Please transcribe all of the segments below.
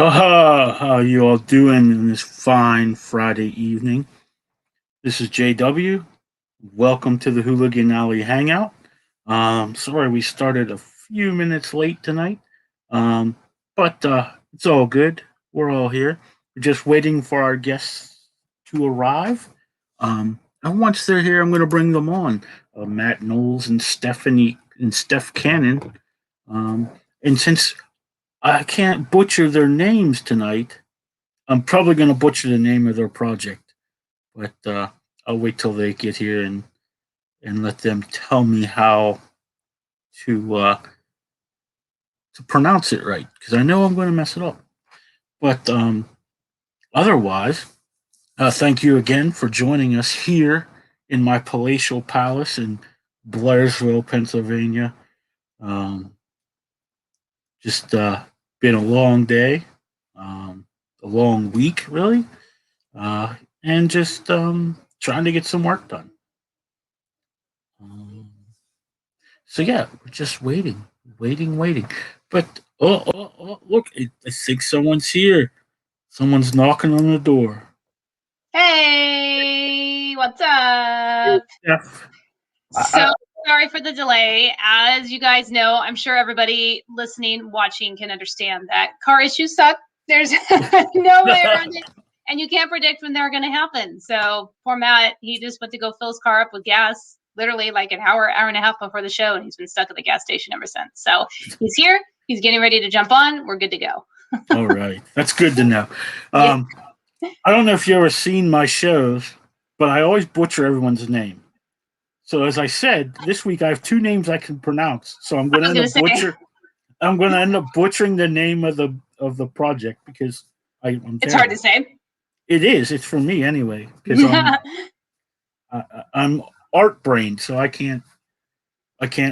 How you all doing in this fine Friday evening? This is JW. Welcome to the Hooligan Alley Hangout. Sorry we started a few minutes late tonight, but it's all good. We're all here. We're just waiting for our guests to arrive. And once they're here, I'm going to bring them on. Matt Knowles and Steph Cannon. And since I can't butcher their names tonight, I'm probably going to butcher the name of their project, but I'll wait till they get here and let them tell me how to pronounce it right because I know I'm going to mess it up. But otherwise, thank you again for joining us here in my palatial palace in Blairsville, Pennsylvania. Um, just been a long day, a long week, really, and just trying to get some work done. Um, so yeah, we're just waiting. But look, I think someone's here. Someone's knocking on the door. Hey, what's up? Yeah. So sorry for the delay. As you guys know, I'm sure everybody listening, watching can understand that car issues suck. There's no way around it. And you can't predict when they're going to happen. So poor Matt, he just went to go fill his car up with gas, literally like an hour and a half before the show. And he's been stuck at the gas station ever since. So he's here. He's getting ready to jump on. We're good to go. All right. That's good to know. I don't know if you ever seen my shows, but I always butcher everyone's name. So as I said, this week I have two names I can pronounce. So I'm going to end up butchering the name of the project because it's hard to say. It is. It's for me anyway because I'm art brained, so I can't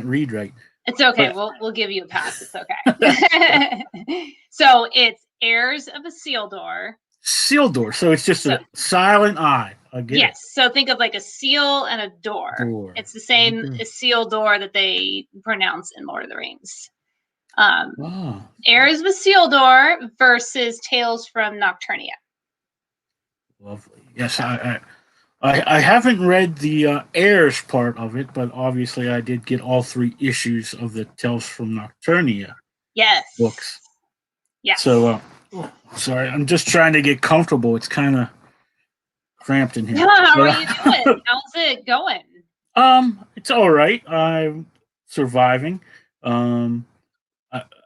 read right. It's okay. But we'll give you a pass. It's okay. So it's Heirs of Isildur. Isildur. So it's just a silent I. Yes. It. So think of like a seal and a door. It's the same Isildur that they pronounce in Lord of the Rings. Heirs of Isildur versus Tales from Nocturnia. Lovely. Yes, I haven't read the heirs part of it, but obviously I did get all 3 issues of the Tales from Nocturnia books. Yes. So, sorry, I'm just trying to get comfortable. It's kind of cramped in here. Yeah, how are you doing? How's it going? It's all right. I'm surviving. I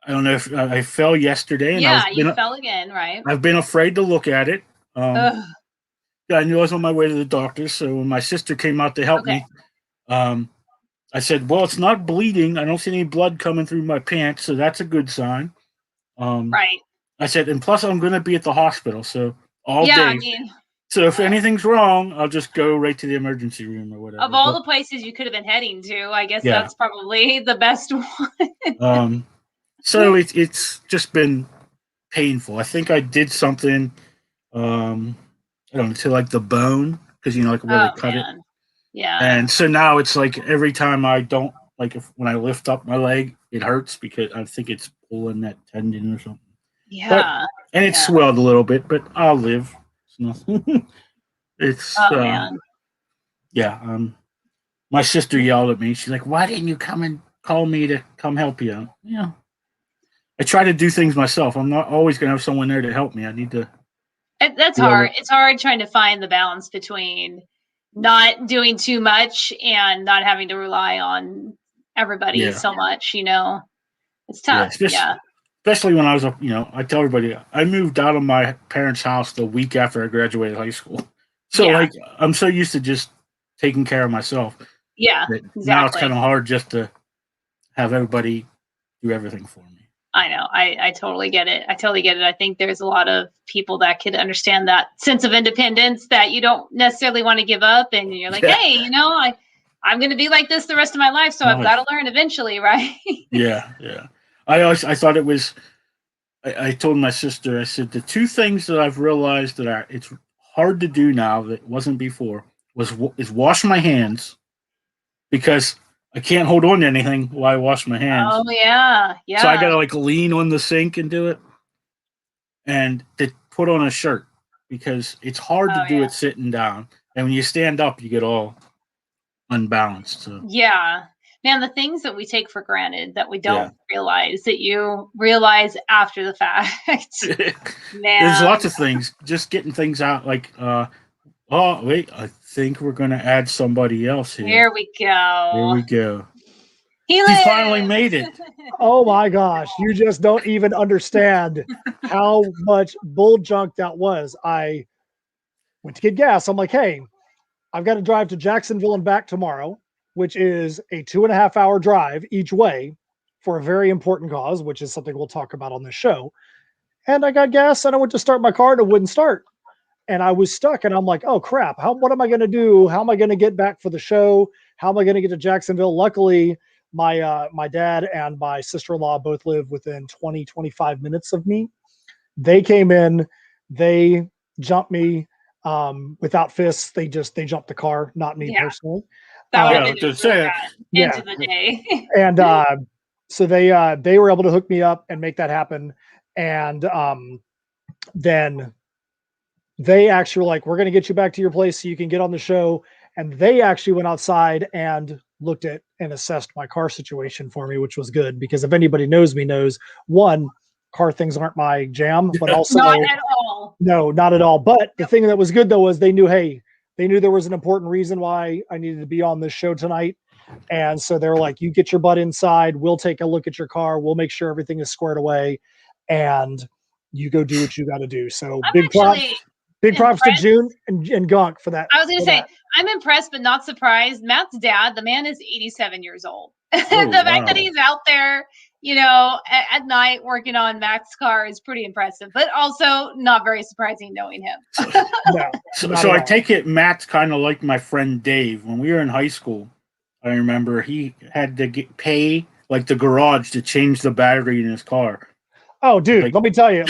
don't know if I fell yesterday. And you fell again, right? I've been afraid to look at it. I knew I was on my way to the doctor, so when my sister came out to help me, I said, well, it's not bleeding. I don't see any blood coming through my pants, so that's a good sign. Right. I said, and plus I'm going to be at the hospital, so all day. So if anything's wrong, I'll just go right to the emergency room or whatever. Of all the places you could have been heading to, I guess that's probably the best one. So it's just been painful. I think I did something, I don't know, to like the bone, because like where they cut it. Yeah. And so now it's like every time I don't when I lift up my leg, it hurts because I think it's pulling that tendon or something. Yeah. And it swelled a little bit, but I'll live. It's nothing. It's man. Yeah. My sister yelled at me. She's like, "Why didn't you come and call me to come help you?" Yeah. I try to do things myself. I'm not always going to have someone there to help me. I need to. That's hard. It's hard trying to find the balance between not doing too much and not having to rely on everybody so much, It's tough. Especially when I was I tell everybody I moved out of my parents' house the week after I graduated high school. So I'm so used to just taking care of myself. Yeah. Exactly. Now it's kind of hard just to have everybody do everything for me. I know. I totally get it. I think there's a lot of people that could understand that sense of independence that you don't necessarily want to give up. And you're like, hey, I'm going to be like this the rest of my life. So I've got to learn eventually, right? Yeah. I thought it was, I told my sister, I said, the 2 things that I've realized that it's hard to do now that wasn't before is wash my hands, because I can't hold on to anything while I wash my hands. Oh, yeah. So I got to lean on the sink and do it. and to put on a shirt because it's hard to do it sitting down. And when you stand up, you get all unbalanced. So. Yeah. Man, the things that we take for granted that we don't realize, that you realize after the fact. Man. There's lots of things. Just getting things out like, oh, wait, I think we're going to add somebody else here. Here we go. Here we go. He finally made it. Oh my gosh. You just don't even understand how much bull junk that was. I went to get gas. I'm like, hey, I've got to drive to Jacksonville and back tomorrow, which is a 2.5 hour drive each way for a very important cause, which is something we'll talk about on this show. And I got gas and I went to start my car and it wouldn't start. And I was stuck and I'm like, oh crap, what am I going to do? How am I going to get back for the show? How am I going to get to Jacksonville? Luckily, my dad and my sister-in-law both live within 20-25 minutes of me. They came in, they jumped me without fists. They jumped the car, not me personally. That would have been end of the day. And so they were able to hook me up and make that happen. And then they actually were like, we're going to get you back to your place so you can get on the show. And they actually went outside and looked at and assessed my car situation for me, which was good because if anybody knows me knows, one, car things aren't my jam, but also not at all. No, not at all. But the thing that was good though was they knew there was an important reason why I needed to be on this show tonight. And so they were like, you get your butt inside, we'll take a look at your car, we'll make sure everything is squared away, and you go do what you got to do. So big props to June and Gunk for that. I was going to say, I'm impressed, but not surprised. Matt's dad, the man is 87 years old. The fact that he's out there, at night working on Matt's car is pretty impressive, but also not very surprising knowing him. So I take it Matt's kind of like my friend Dave. When we were in high school, I remember he had to pay like the garage to change the battery in his car. Oh, dude, let me tell you,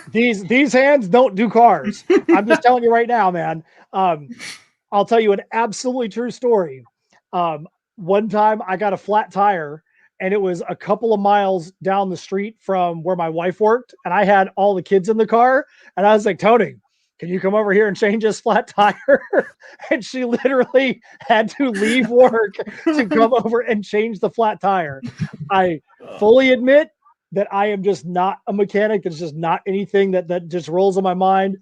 these hands don't do cars. I'm just telling you right now, man. I'll tell you an absolutely true story. One time I got a flat tire and it was a couple of miles down the street from where my wife worked. And I had all the kids in the car and I was like, Tony, can you come over here and change this flat tire? And she literally had to leave work to come over and change the flat tire. I fully admit that I am just not a mechanic. It's just not anything that just rolls on my mind.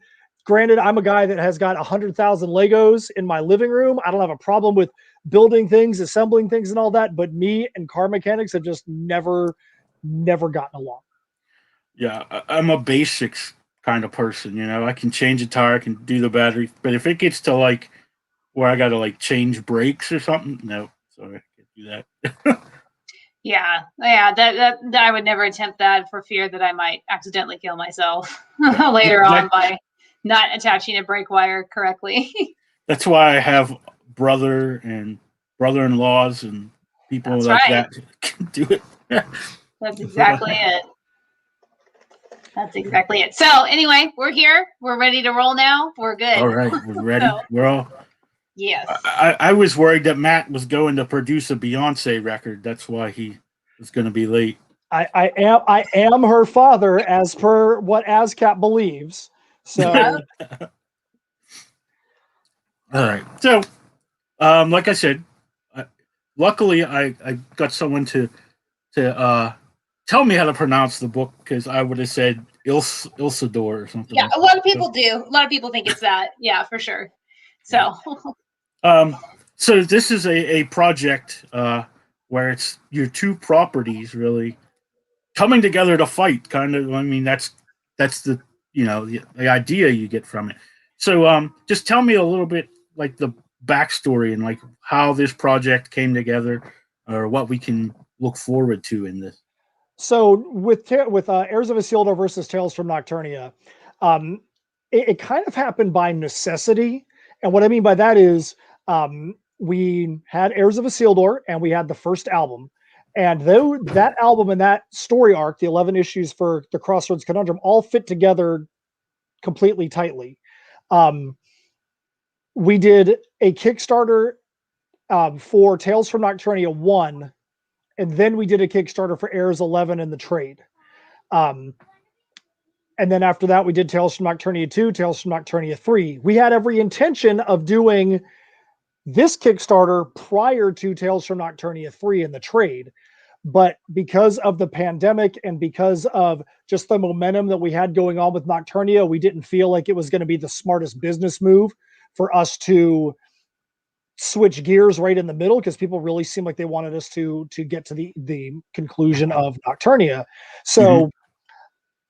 Granted, I'm a guy that has got 100,000 Legos in my living room. I don't have a problem with building things, assembling things and all that, but me and car mechanics have just never gotten along. Yeah, I'm a basics kind of person, I can change a tire, I can do the battery, but if it gets to like where I got to like change brakes or something, no, sorry, I can't do that. Yeah, that I would never attempt that for fear that I might accidentally kill myself later on by not attaching a brake wire correctly. That's why I have brother-in-laws and people that can do it. That's exactly it. That's exactly it. So anyway, we're here. We're ready to roll now. We're good. All right, we're ready. We're all. Yes. I was worried that Matt was going to produce a Beyonce record. That's why he was going to be late. I am her father, as per what ASCAP believes. So. All right. So, like I said, luckily I got someone to tell me how to pronounce the book because I would have said Isildur or something. Yeah, a lot of people do. A lot of people think it's that. Yeah, for sure. So. So this is a project where it's your two properties really coming together to fight. Kind of. I mean, that's the the idea you get from it. So just tell me a little bit like the backstory and like how this project came together, or what we can look forward to in this. So with Heirs of Isildur versus Tales from Nocturnia, it kind of happened by necessity. And what I mean by that is we had Heirs of Isildur and we had the first album. And though that album and that story arc, the 11 issues for the Crossroads Conundrum, all fit together completely tightly. We did a Kickstarter for Tales from Nocturnia 1, and then we did a Kickstarter for Heirs 11 and the trade. And then after that, we did Tales from Nocturnia 2, Tales from Nocturnia 3. We had every intention of doing this Kickstarter prior to Tales from Nocturnia 3 in the trade. But because of the pandemic and because of just the momentum that we had going on with Nocturnia, we didn't feel like it was going to be the smartest business move for us to switch gears right in the middle, because people really seemed like they wanted us to get to the conclusion of Nocturnia. So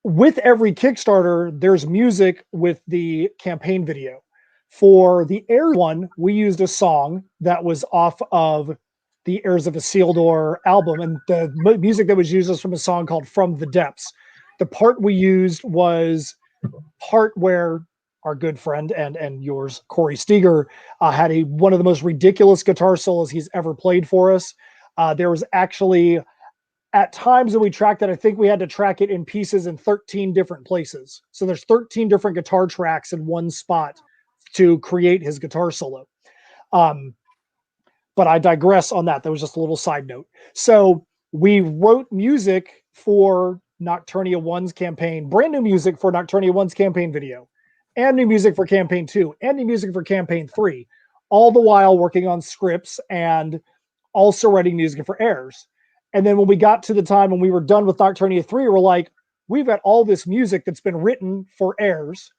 with every Kickstarter, there's music with the campaign video. For the Heirs one, we used a song that was off of the Heirs of Isildur album, and the music that was used was from a song called From the Depths. The part we used was part where our good friend and yours, Corey Steger, had one of the most ridiculous guitar solos he's ever played for us. There was actually, at times that we tracked it, I think we had to track it in pieces in 13 different places. So there's 13 different guitar tracks in one spot to create his guitar solo. But I digress on that. That was just a little side note. So we wrote music for Nocturnia 1's campaign, brand new music for Nocturnia 1's campaign video, and new music for campaign 2, and new music for campaign 3, all the while working on scripts and also writing music for Heirs. And then when we got to the time when we were done with Nocturnia 3, we're like, we've got all this music that's been written for Heirs,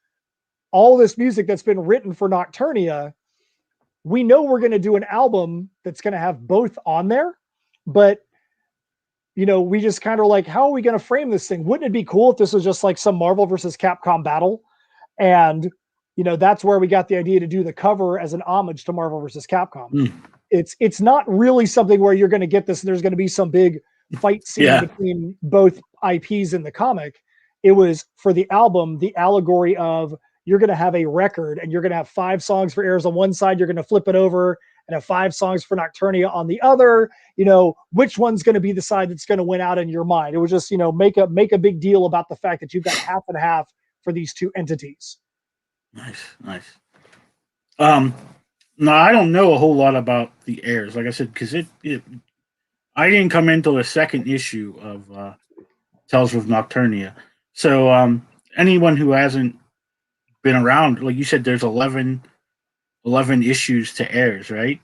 all this music that's been written for Nocturnia. We know we're going to do an album that's going to have both on there, but we just kind of like, how are we going to frame this thing? Wouldn't it be cool if this was just like some Marvel versus Capcom battle? And, that's where we got the idea to do the cover as an homage to Marvel versus Capcom. It's not really something where you're going to get this and there's going to be some big fight scene between both IPs in the comic. It was for the album, the allegory of, you're going to have a record and you're going to have 5 songs for Heirs on one side. You're going to flip it over and have 5 songs for Nocturnia on the other. Which one's going to be the side that's going to win out in your mind? It was just, make a big deal about the fact that you've got half and half for these two entities. Nice. No, I don't know a whole lot about the Heirs, like I said, because I didn't come into the second issue of Tales of Nocturnia. So anyone who hasn't been around, like you said, there's 11 issues to Heirs, right?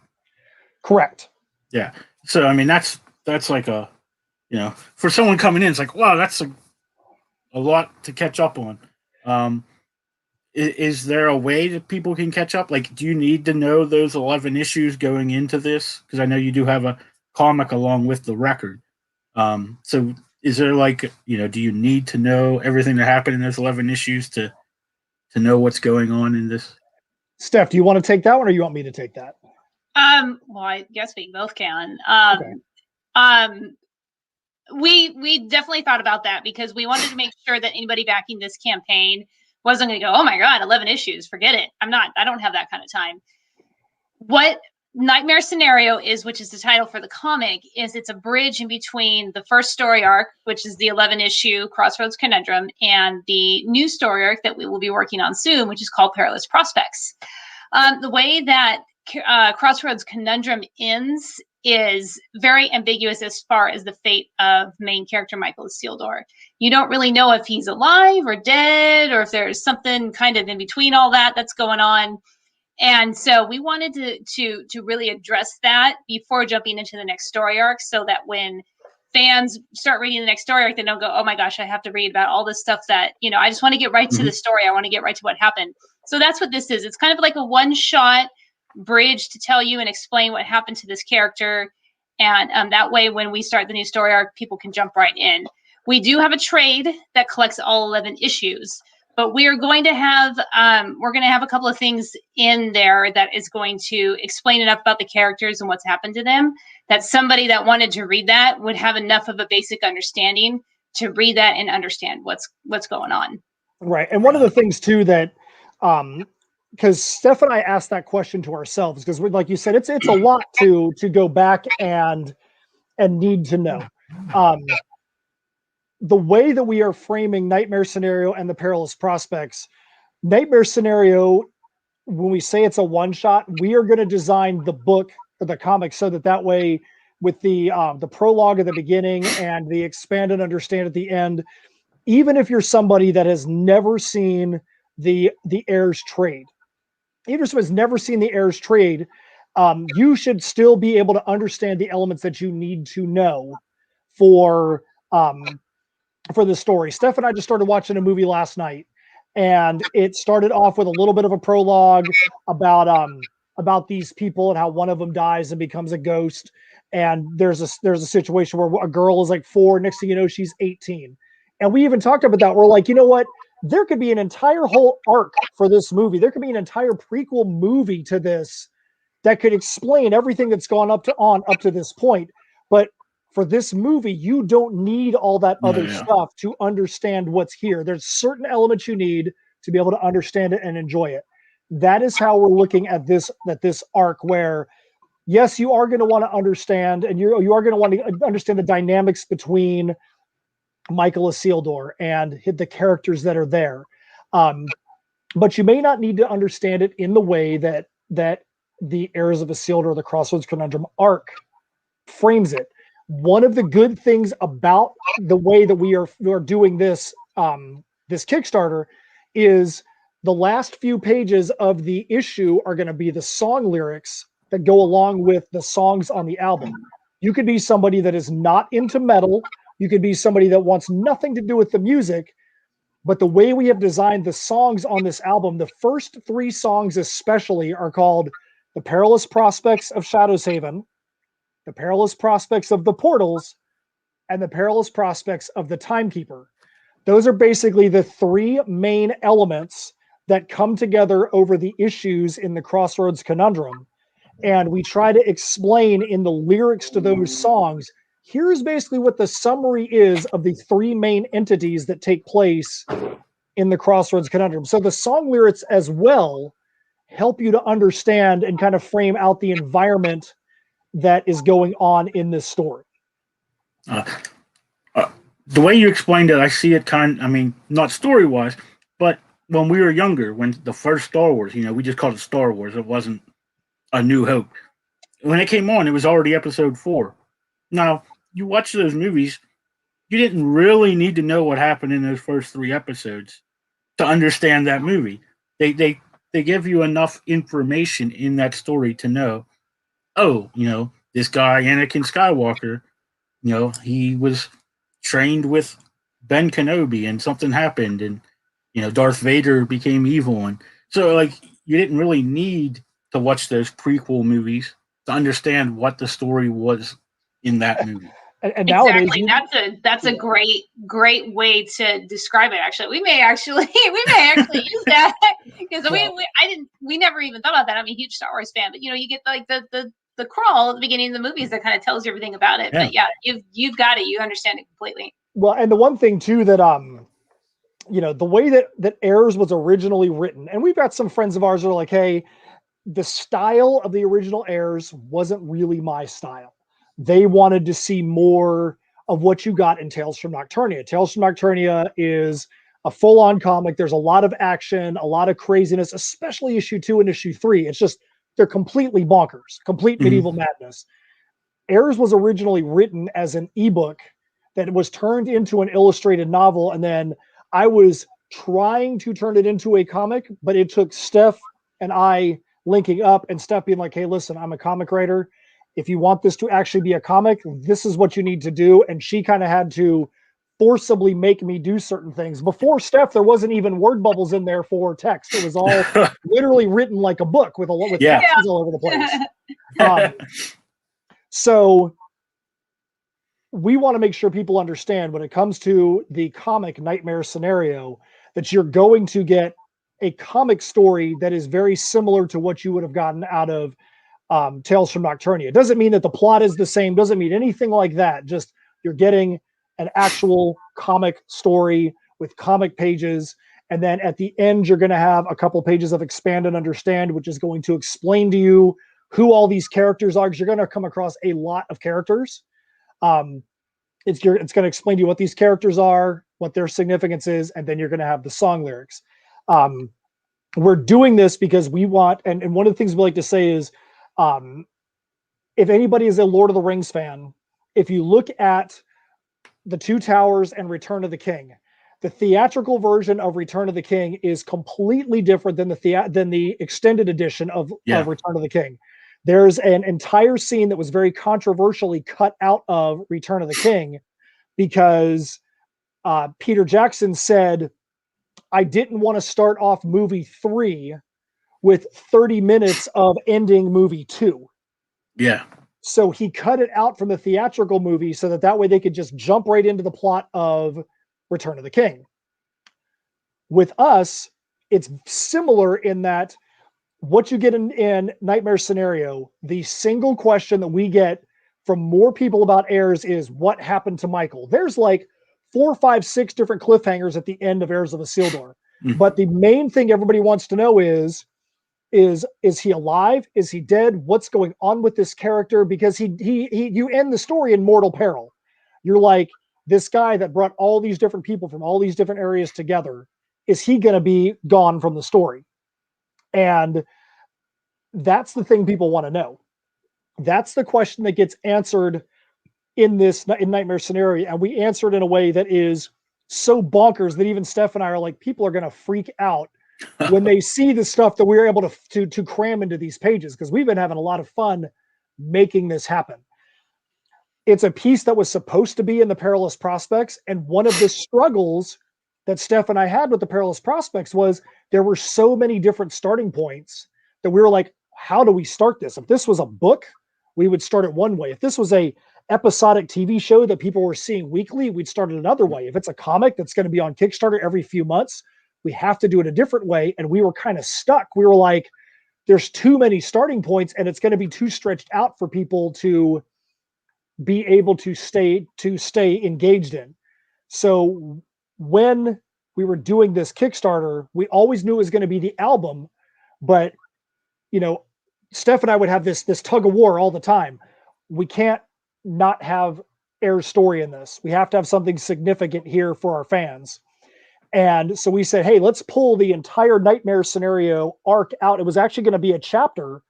Correct. Yeah. So I mean, that's like a, for someone coming in, it's like, wow, that's a lot to catch up on. Is there a way that people can catch up? Like, do you need to know those 11 issues going into this? Because I know you do have a comic along with the record. So is there like, do you need to know everything that happened in those 11 issues to know what's going on in this? Steph, do you want to take that one or you want me to take that? Well, I guess we both can. We definitely thought about that because we wanted to make sure that anybody backing this campaign wasn't going to go, oh my God, 11 issues, forget it. I don't have that kind of time. What Nightmare Scenario is, which is the title for the comic, is it's a bridge in between the first story arc, which is the 11-issue Crossroads Conundrum, and the new story arc that we will be working on soon, which is called Perilous Prospects. The way that Crossroads Conundrum ends is very ambiguous as far as the fate of main character Michael Isildur. You don't really know if he's alive or dead, or if there's something kind of in between all that that's going on. And so we wanted to really address that before jumping into the next story arc, so that when fans start reading the next story arc, they don't go, oh my gosh, I have to read about all this stuff that, I just want to get right to the story. I want to get right to what happened. So that's what this is. It's kind of like a one-shot bridge to tell you and explain what happened to this character. And that way, when we start the new story arc, people can jump right in. We do have a trade that collects all 11 issues. But we are going to have a couple of things in there that is going to explain enough about the characters and what's happened to them that somebody that wanted to read that would have enough of a basic understanding to read that and understand what's going on. Right. And one of the things too that, because Steph and I asked that question to ourselves, because like you said, it's a lot to go back and need to know. The way that we are framing Nightmare Scenario and the Perilous Prospects, Nightmare Scenario, when we say it's a one-shot, we are going to design the book or the comic so that way, with the prologue at the beginning and the expand and understand at the end, even if you're somebody that has never seen the Heirs trade, even if someone's never seen the Heirs trade, you should still be able to understand the elements that you need to know for the story. Steph and I just started watching a movie last night, and it started off with a little bit of a prologue about these people and how one of them dies and becomes a ghost. And there's a situation where a girl is like 4, next thing you know, she's 18. And we even talked about that. We're like, you know what? There could be an entire whole arc for this movie. There could be an entire prequel movie to this that could explain everything that's gone up to this point. But for this movie, you don't need all that other stuff to understand what's here. There's certain elements you need to be able to understand it and enjoy it. That is how we're looking at this arc, where yes, you are going to want to understand, and you are going to want to understand the dynamics between Michael Isildur and the characters that are there. But you may not need to understand it in the way that the Heirs of Isildur, the Crossroads Conundrum arc frames it. One of the good things about the way that we are doing this this Kickstarter is the last few pages of the issue are going to be the song lyrics that go along with the songs on the album. You could be somebody that is not into metal. You could be somebody that wants nothing to do with the music. But the way we have designed the songs on this album, the first 3 songs especially are called The Perilous Prospects of Shadow's Haven, The Perilous Prospects of the Portals, and The Perilous Prospects of the Timekeeper. Those are basically the 3 main elements that come together over the issues in the Crossroads Conundrum. And we try to explain in the lyrics to those songs, here's basically what the summary is of the 3 main entities that take place in the Crossroads Conundrum. So the song lyrics as well help you to understand and kind of frame out the environment that is going on in this story. The way you explained it, I see it not story-wise, but when we were younger, when the first Star Wars, we just called it Star Wars. It wasn't A New Hope. When it came on, it was already episode 4. Now, you watch those movies, you didn't really need to know what happened in those first 3 episodes to understand that movie. They give you enough information in that story to know, this guy, Anakin Skywalker, he was trained with Ben Kenobi and something happened and, Darth Vader became evil. And so, you didn't really need to watch those prequel movies to understand what the story was in that movie. And exactly. That's a great way to describe it. Actually, we may actually use that because we never even thought about that. I'm a huge Star Wars fan, but you get like the crawl at the beginning of the movies that kind of tells you everything about it. Yeah. But yeah, you've got it. You understand it completely. Well, and the one thing too that the way that Heirs was originally written, and we've got some friends of ours that are like, hey, the style of the original Heirs wasn't really my style. They wanted to see more of what you got in Tales from Nocturnia. Tales from Nocturnia is a full-on comic. There's a lot of action, a lot of craziness, especially issue 2 and issue 3. It's just, they're completely bonkers, complete medieval madness. Heirs was originally written as an ebook that was turned into an illustrated novel. And then I was trying to turn it into a comic, but it took Steph and I linking up and Steph being like, hey, listen, I'm a comic writer. If you want this to actually be a comic, this is what you need to do. And she kind of had to forcibly make me do certain things. Before Steph, there wasn't even word bubbles in there for text. It was all literally written like a book with captions all over the place. So we want to make sure people understand when it comes to the comic nightmare scenario that you're going to get a comic story that is very similar to what you would have gotten out of Tales from Nocturnia. It doesn't mean that the plot is the same, doesn't mean anything like that. Just you're getting an actual comic story with comic pages. And then at the end, you're going to have a couple pages of Expand and Understand, which is going to explain to you who all these characters are, because you're going to come across a lot of characters. It's going to explain to you what these characters are, what their significance is, and then you're going to have the song lyrics. We're doing this because we want, and one of the things we like to say is, if anybody is a Lord of the Rings fan, if you look at The Two Towers and Return of the King, The theatrical version of Return of the King is completely different than the extended edition of Return of the King. There's an entire scene that was very controversially cut out of Return of the King because Peter Jackson said, I didn't want to start off movie 3 with 30 minutes of ending movie 2. Yeah. So he cut it out from the theatrical movie so that way they could just jump right into the plot of Return of the King. With us, it's similar in that what you get in Nightmare Scenario, the single question that we get from more people about Heirs is what happened to Michael. There's like 4, 5, 6 different cliffhangers at the end of Heirs of Isildur. But the main thing everybody wants to know is he alive? Is he dead? What's going on with this character? Because you end the story in mortal peril. You're like, this guy that brought all these different people from all these different areas together, is he going to be gone from the story? And that's the thing people want to know. That's the question that gets answered in Nightmare Scenario. And we answer it in a way that is so bonkers that even Steph and I are like, people are going to freak out when they see the stuff that we were able to cram into these pages, because we've been having a lot of fun making this happen. It's a piece that was supposed to be in the Perilous Prospects, and one of the struggles that Steph and I had with the Perilous Prospects was there were so many different starting points that we were like, how do we start this? If this was a book, we would start it one way. If this was a episodic TV show that people were seeing weekly, we'd start it another way. If it's a comic that's going to be on Kickstarter every few months, we have to do it a different way. And we were kind of stuck. We were like, there's too many starting points and it's going to be too stretched out for people to be able to stay engaged in. So when we were doing this Kickstarter, we always knew it was going to be the album, but Steph and I would have this tug of war all the time. We can't not have Heirs' story in this. We have to have something significant here for our fans. And so we said, hey, let's pull the entire Nightmare Scenario arc out. It was actually going to be a chapter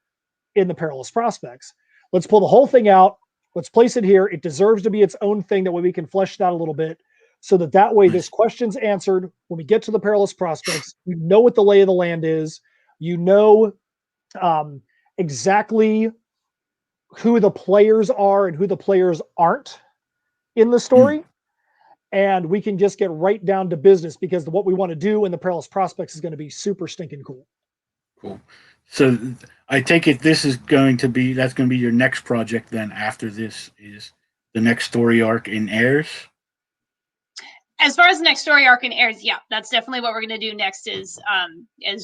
in the Perilous Prospects. Let's pull the whole thing out. Let's place it here. It deserves to be its own thing. That way we can flesh it out a little bit so that way this question's answered. When we get to the Perilous Prospects, you know what the lay of the land is. You know exactly who the players are and who the players aren't in the story. And we can just get right down to business, because what we want to do in the Perilous Prospects is going to be super stinking cool. Cool. So I take it that's going to be your next project then. After this is the next story arc in Heirs. As far as the next story arc in Heirs, yeah, that's definitely what we're going to do next is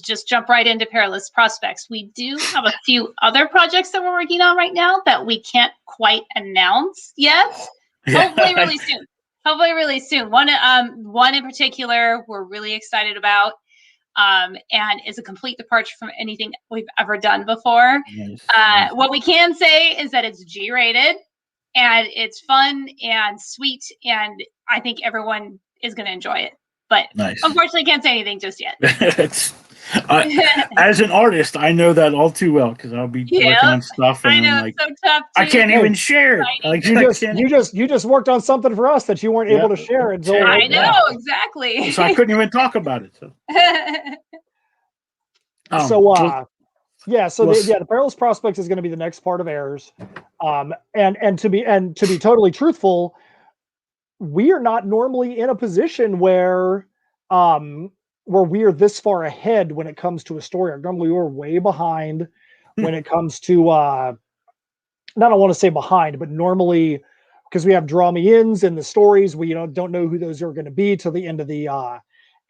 just jump right into Perilous Prospects. We do have a few other projects that we're working on right now that we can't quite announce yet. Hopefully really soon. Hopefully really soon. One in particular we're really excited about, and is a complete departure from anything we've ever done before. Nice. What we can say is that it's G-rated, and it's fun and sweet, and I think everyone is going to enjoy it. But unfortunately, can't say anything just yet. As an artist, I know that all too well, because I'll be working on stuff, and I know, it's so tough. I can't even share. Like you just worked on something for us that you weren't able to share until. I know exactly. So I couldn't even talk about it. So. The Perilous Prospects is going to be the next part of Heirs, and to be totally truthful, we are not normally in a position where we are this far ahead when it comes to a story arc. Normally we're way behind when it comes to I don't want to say behind, but normally, because we have draw me ins in the stories, we don't know who those are going to be till the end of the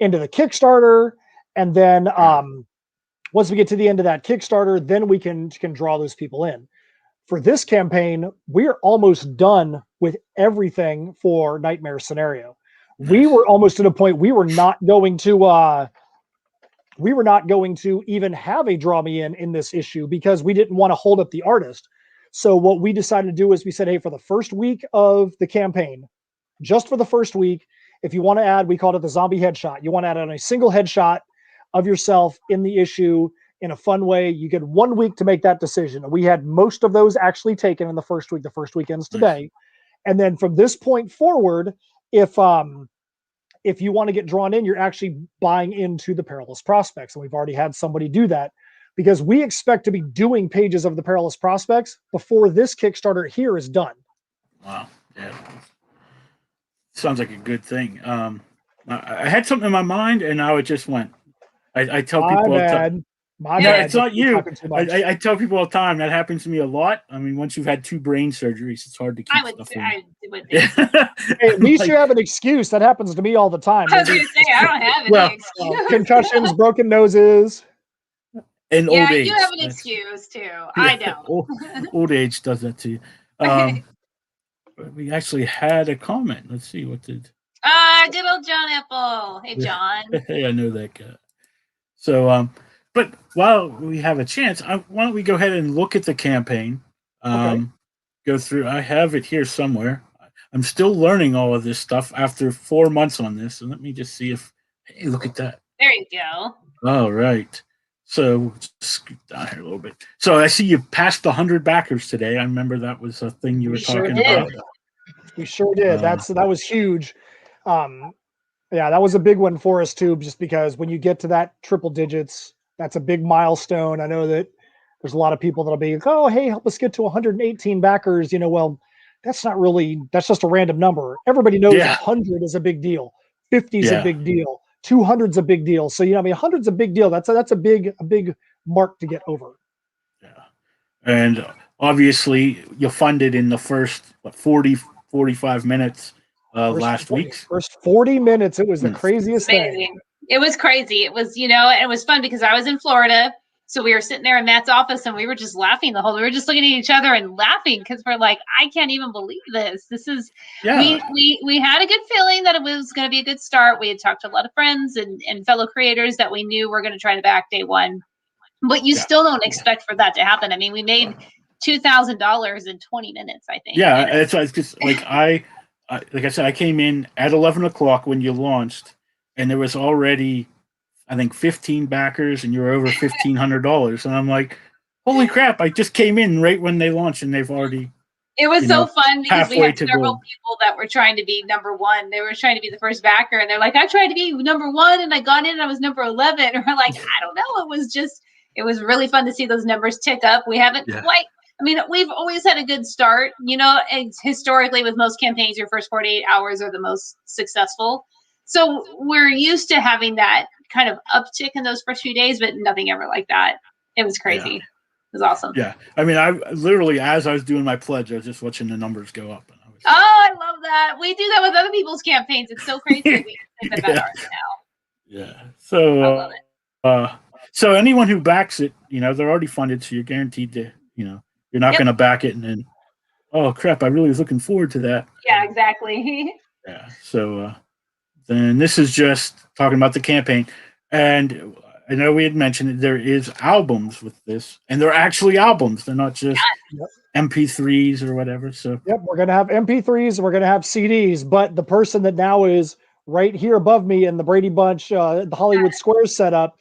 Kickstarter, and then once we get to the end of that Kickstarter, then we can draw those people in. For this campaign, we're almost done with everything for Nightmare Scenario. We were almost at a point we were not going to even have a draw me in this issue, because we didn't want to hold up the artist. So what we decided to do is we said, hey, for the first week of the campaign, just for the first week, if you want to add, we called it the zombie headshot. You want to add on a single headshot of yourself in the issue in a fun way. You get 1 week to make that decision. And we had most of those actually taken in the first week. The first week ends today. And then from this point forward, if if you want to get drawn in, you're actually buying into the Perilous Prospects. And we've already had somebody do that because we expect to be doing pages of the Perilous Prospects before this Kickstarter here is done. Wow. Yeah. Sounds like a good thing. I had something in my mind and now it just went. I tell people all the time. My No, bad. it's not you. Talking too much. I tell people all the time that happens to me a lot. I mean, once you've had 2 brain surgeries, it's hard to keep stuff in. I would think. Hey, at least you have an excuse. That happens to me all the time. I was going to say, I don't have any excuse. Concussions, broken noses. And old age. You have an excuse too. I don't. Old age does that to you. We actually had a comment. Let's see what did. Good old John Apple. Hey, John. Hey, I know that guy. So, but while we have a chance, why don't we go ahead and look at the campaign? Go through. I have it here somewhere. I'm still learning all of this stuff after 4 months on this. So let me just see if. Hey, look at that. There you go. All right. So scoot down here a little bit. So I see you passed 100 backers today. I remember that was a thing you were talking about. We sure did. That was huge. Yeah, that was a big one for us too, just because when you get to that triple digits, that's a big milestone. I know that there's a lot of people that'll be like, oh, hey, help us get to 118 backers. Well, that's just a random number. Everybody knows 100 is a big deal. 50 is a big deal. 200's a big deal. So, 100's a big deal. That's a big mark to get over. Yeah. And obviously you funded in the first 45 minutes last week. First 40 minutes, it was the craziest thing. It was crazy. It was, and it was fun because I was in Florida. So we were sitting there in Matt's office and we were just laughing we were just looking at each other and laughing because we're like, I can't even believe this. This is, we had a good feeling that it was going to be a good start. We had talked to a lot of friends and fellow creators that we knew were going to try to back day one, but you still don't expect for that to happen. I mean, we made $2,000 in 20 minutes, I think. Yeah. It's just like, like I said, I came in at 11 o'clock when you launched and there was already, I think 15 backers and you're over $1,500. And I'm like, holy crap. I just came in right when they launched and they've already. It was so fun because we had several people that were trying to be number one. They were trying to be the first backer and they're like, I tried to be number one and I got in and I was number 11. And we're like, I don't know. It was really fun to see those numbers tick up. We haven't quite, we've always had a good start, and historically with most campaigns, your first 48 hours are the most successful. So we're used to having that kind of uptick in those first few days, but nothing ever like that. It was crazy. It was awesome. Yeah. I mean, I literally, as I was doing my pledge, I was just watching the numbers go up. And I love that. We do that with other people's campaigns. It's so crazy. We think about ours now. Yeah. So, I love it. So anyone who backs it, they're already funded. So you're guaranteed to, you're not going to back it and then, oh crap, I really was looking forward to that. Yeah, exactly. Yeah. So, then this is just talking about the campaign. And I know we had mentioned that there is albums with this, and they're actually albums. They're not just MP3s or whatever. So we're going to have MP3s and we're going to have CDs, but the person that now is right here above me in the Brady Bunch, the Hollywood Squares setup,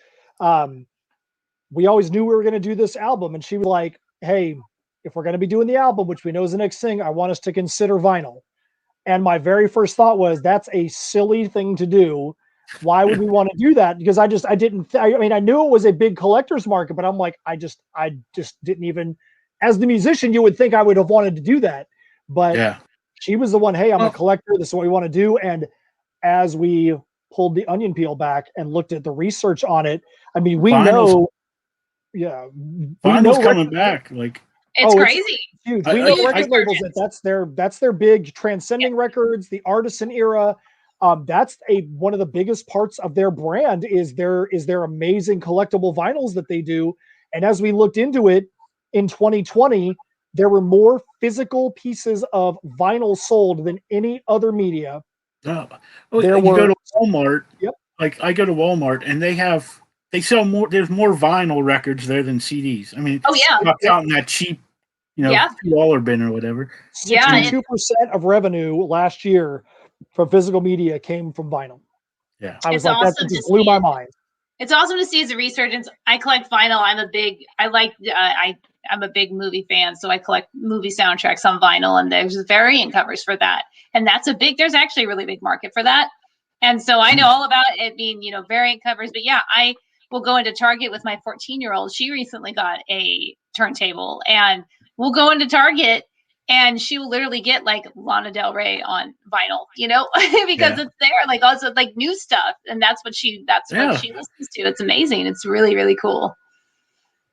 we always knew we were going to do this album. And she was like, hey, if we're going to be doing the album, which we know is the next thing, I want us to consider vinyl. And my very first thought was, that's a silly thing to do. Why would we want to do that? Because I knew it was a big collector's market, but I'm like, I just didn't even, as the musician, you would think I would have wanted to do that. But she was the one, hey, I'm a collector. This is what we want to do. And as we pulled the onion peel back and looked at the research on it, I mean, we know, vinyl's coming back. Like, it's crazy. It's huge. We know record labels that's their big transcending records, the artisan era. That's one of the biggest parts of their brand is their amazing collectible vinyls that they do. And as we looked into it in 2020, there were more physical pieces of vinyl sold than any other media. You go to Walmart. Yep. Like I go to Walmart and they sell more. There's more vinyl records there than CDs. I mean, out in that cheap, $2 bin or whatever. 62% of revenue last year from physical media came from vinyl. Yeah, I was like, that just blew my mind. It's awesome to see as a resurgence. I collect vinyl. I'm a big movie fan, so I collect movie soundtracks on vinyl, and there's variant covers for that. And there's actually a really big market for that. And so I know all about it being, variant covers. But yeah, I will go into Target with my 14-year-old. She recently got a turntable, and we'll go into Target and she will literally get like Lana Del Rey on vinyl, because it's there, like also like new stuff. And that's what she listens to. It's amazing. It's really, really cool.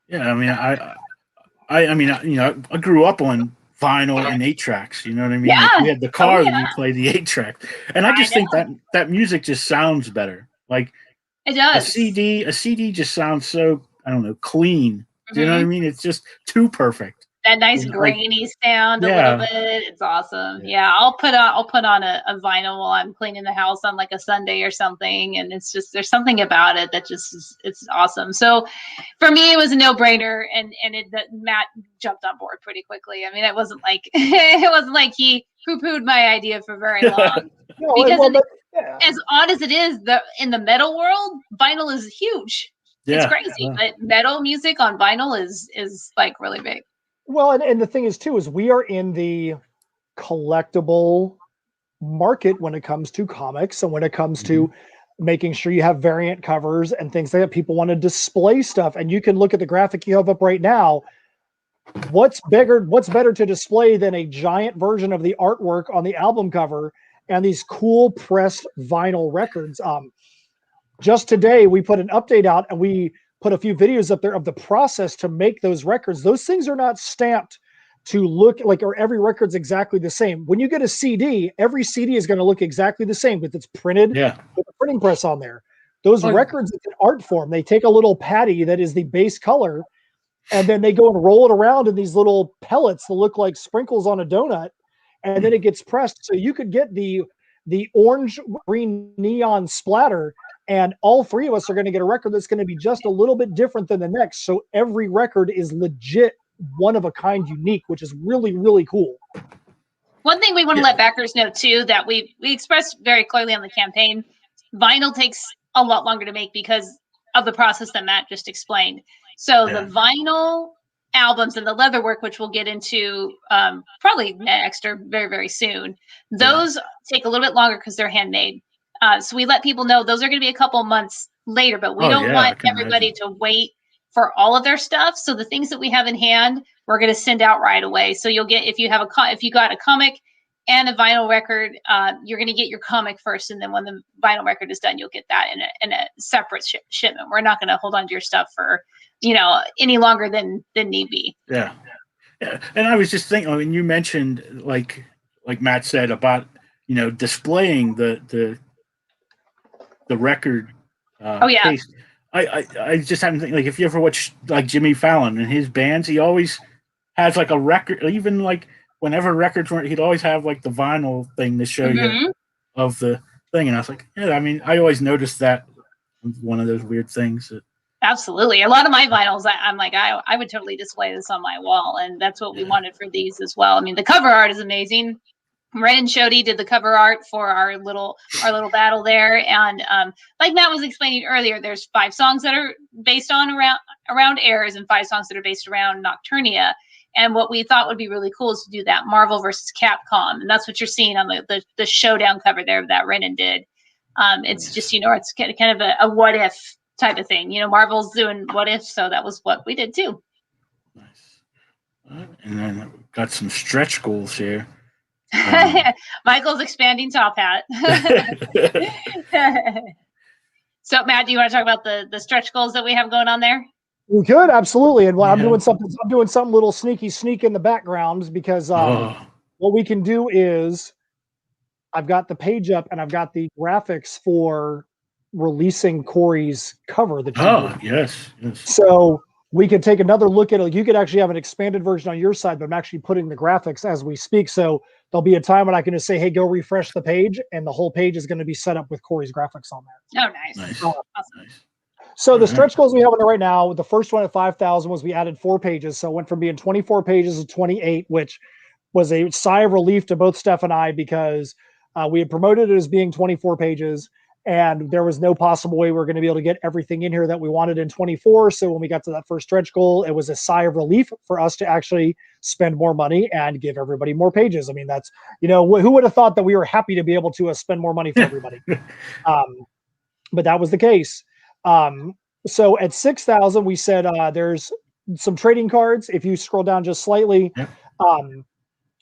Yeah. I mean, I grew up on vinyl and 8-tracks. You know what I mean? Yeah. Like we had the car that you play the 8-track, and I just think that music just sounds better. Like it does. A CD just sounds so, I don't know, clean. Do you know what I mean? It's just too perfect. That nice grainy sound a little bit. It's awesome. Yeah, I'll put on a vinyl while I'm cleaning the house on like a Sunday or something, and it's just, there's something about it that just it's awesome. So for me, it was a no-brainer, and Matt jumped on board pretty quickly. I mean, it wasn't like he poo-pooed my idea for very long. Because as odd as it is, in the metal world, vinyl is huge. It's crazy, but metal music on vinyl is like really big. Well, and the thing is too, is we are in the collectible market when it comes to comics, and when it comes to making sure you have variant covers and things like that. People want to display stuff, and you can look at the graphic you have up right now. What's better to display than a giant version of the artwork on the album cover and these cool pressed vinyl records? Just today, we put an update out, and we put a few videos up there of the process to make those records. Those things are not stamped to look like, or every record's exactly the same. When you get a CD, every CD is going to look exactly the same, but it's printed with a printing press on there. Those records in art form, they take a little patty that is the base color, and then they go and roll it around in these little pellets that look like sprinkles on a donut, and then it gets pressed. So you could get the orange green neon splatter, and all three of us are going to get a record that's going to be just a little bit different than the next. So every record is legit, one of a kind, unique, which is really, really cool. One thing we want to let backers know too, that we expressed very clearly on the campaign, vinyl takes a lot longer to make because of the process that Matt just explained. So the vinyl albums and the leatherwork, which we'll get into probably next or very, very soon, those take a little bit longer because they're handmade. So we let people know those are going to be a couple months later, but we don't want everybody to wait for all of their stuff. So the things that we have in hand, we're going to send out right away. So you'll get, if you got a comic and a vinyl record, you're going to get your comic first, and then when the vinyl record is done, you'll get that in a separate shipment. We're not going to hold on to your stuff for any longer than need be. Yeah. And I was just thinking, when you mentioned like Matt said about displaying the record case. I just haven't think, like, if you ever watch like Jimmy Fallon and his bands, he always has like a record, even like whenever records weren't, he'd always have like the vinyl thing to show you of the thing. And I was like, I always noticed that, one of those weird things. Absolutely. A lot of my vinyls, I'm like, I would totally display this on my wall, and that's what we wanted for these as well. I mean, the cover art is amazing. Ren and Shody did the cover art for our little battle there, and like Matt was explaining earlier, there's 5 songs that are based on around Heirs, and 5 songs that are based around Nocturnia. And what we thought would be really cool is to do that Marvel versus Capcom, and that's what you're seeing on the showdown cover there that Renan did. It's just it's kind of a what if type of thing. Marvel's doing what if, so that was what we did too. Nice. And then we've got some stretch goals here. Michael's expanding top hat. So Matt, do you want to talk about the stretch goals that we have going on there? We could, absolutely. And I'm doing something little sneak in the background, because what we can do is, I've got the page up and I've got the graphics for releasing Corey's cover. Yes. So we could take another look at it. You could actually have an expanded version on your side, but I'm actually putting the graphics as we speak. So there'll be a time when I can just say, hey, go refresh the page, and the whole page is going to be set up with Corey's graphics on there. Oh, nice. Awesome. So the stretch goals we have on there right now, the first one at 5,000 was we added 4 pages. So it went from being 24 pages to 28, which was a sigh of relief to both Steph and I, because we had promoted it as being 24 pages. and there was no possible way we were going to be able to get everything in here that we wanted in 24. So when we got to that first stretch goal, it was a sigh of relief for us to actually spend more money and give everybody more pages. I mean, that's, who would have thought that we were happy to be able to spend more money for everybody? But that was the case. So at 6,000, we said there's some trading cards. If you scroll down just slightly,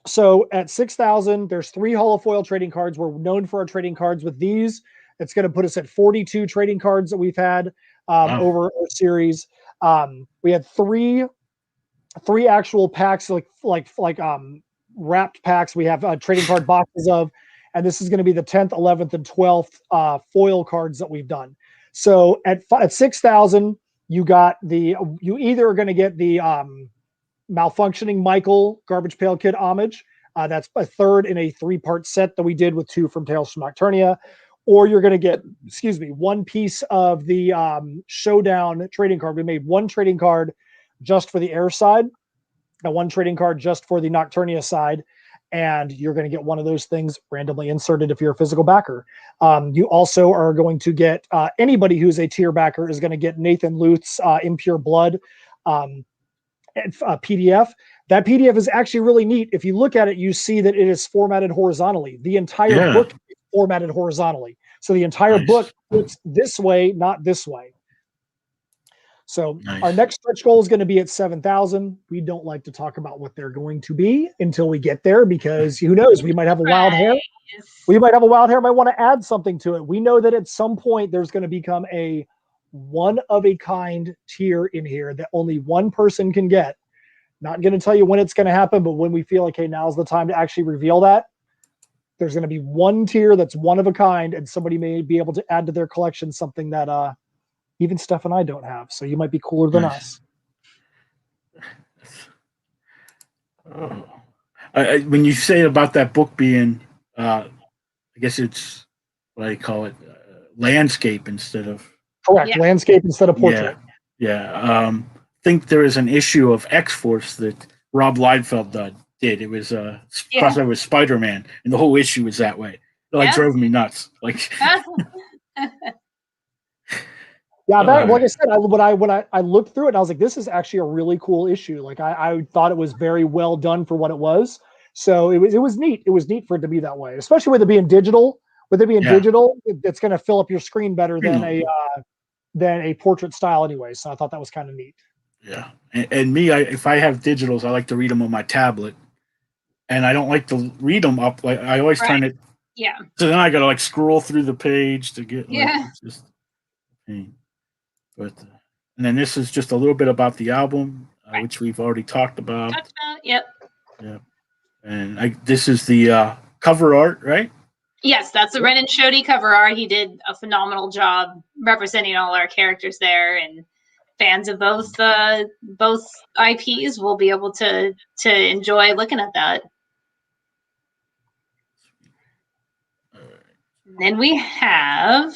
so at 6,000, there's 3 holofoil trading cards. We're known for our trading cards. With these, it's going to put us at 42 trading cards that we've had over our series. We had three actual packs, like wrapped packs. We have trading card boxes of, and this is going to be the 10th, 11th, and 12th foil cards that we've done. So at 6,000, you either are going to get the malfunctioning Michael Garbage Pail Kid homage. That's a third in a 3-part set that we did with 2 from Tales from Nocturnia, or you're going to get, one piece of the Showdown trading card. We made 1 trading card just for the Heirs side, and 1 trading card just for the Nocturnia side, and you're going to get one of those things randomly inserted if you're a physical backer. You also are going to get, anybody who's a tier backer is going to get Nathan Luth's Impure Blood PDF. That PDF is actually really neat. If you look at it, you see that it is formatted horizontally. The entire book is formatted horizontally. So the entire book looks this way, not this way. So our next stretch goal is going to be at 7,000. We don't like to talk about what they're going to be until we get there, because who knows, we might have a wild hair. We might have a wild hair, might want to add something to it. We know that at some point there's going to become a one-of-a-kind tier in here that only one person can get. Not going to tell you when it's going to happen, but when we feel like, hey, now's the time to actually reveal that, there's going to be one tier that's one of a kind, and somebody may be able to add to their collection something that even Steph and I don't have. So you might be cooler than us. When you say about that book being, I guess it's what I call it, landscape instead of correct landscape instead of portrait. I think there is an issue of X-Force that Rob Liefeld did. It was crossover with Spider-Man, and the whole issue was that way. It drove me nuts. Like I said, when I looked through it, I was like, this is actually a really cool issue. Like I thought it was very well done for what it was. So it was neat. It was neat for it to be that way, especially with it being digital. With it being digital, it's going to fill up your screen better than a portrait style anyway. So I thought that was kind of neat. Yeah, and me, if I have digitals, I like to read them on my tablet, and I don't like to read them up. Like I always turn it. Yeah. So then I got to scroll through the page to get. It's just pain. But and then this is just a little bit about the album, which we've already talked about. Yep. Yeah. And this is the cover art, right? Yes, that's the Ren and Shoddy cover art. He did a phenomenal job representing all our characters there, and fans of both IPs will be able to enjoy looking at that. Then we have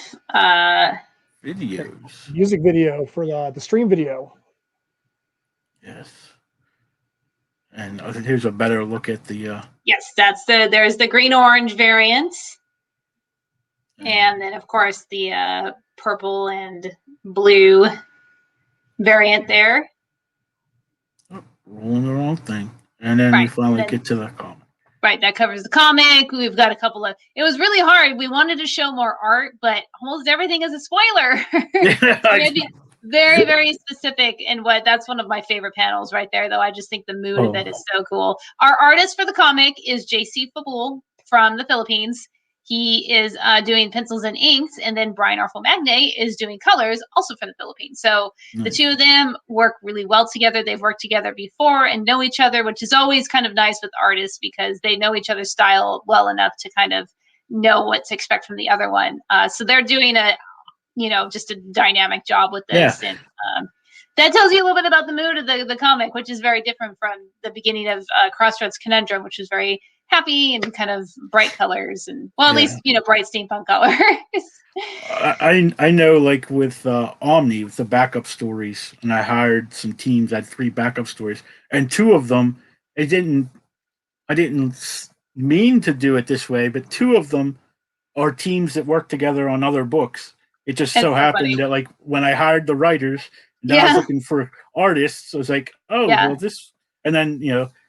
videos, music video for the stream video. Yes. And here's a better look at the. Yes, there's the green-orange variant. And then, of course, the purple and blue variant there. Oh, rolling the wrong thing. And then we finally get to the comic. Right, that covers the comic. We've got a couple of... It was really hard. We wanted to show more art, but almost everything is a spoiler. Very, very specific. And that's one of my favorite panels right there, though. I just think the mood of it is so cool. Our artist for the comic is JC Fabul from the Philippines. He is doing pencils and inks, and then Brian Arfel-Magne is doing colors, also from the Philippines. So the two of them work really well together. They've worked together before and know each other, which is always kind of nice with artists because they know each other's style well enough to kind of know what to expect from the other one. So they're doing just a dynamic job with this. Yeah. And that tells you a little bit about the mood of the comic, which is very different from the beginning of Crossroads Conundrum, which was very happy and kind of bright colors, and at least bright steampunk colors. I know, like with Omni, with the backup stories, and I hired some teams. I had 3 backup stories, and 2 of them, I didn't mean to do it this way, but 2 of them are teams that work together on other books. It just It's so so happened funny. that like when I hired the writers, and then I was Yeah. looking for artists. So it's like, oh Yeah. well, this, and then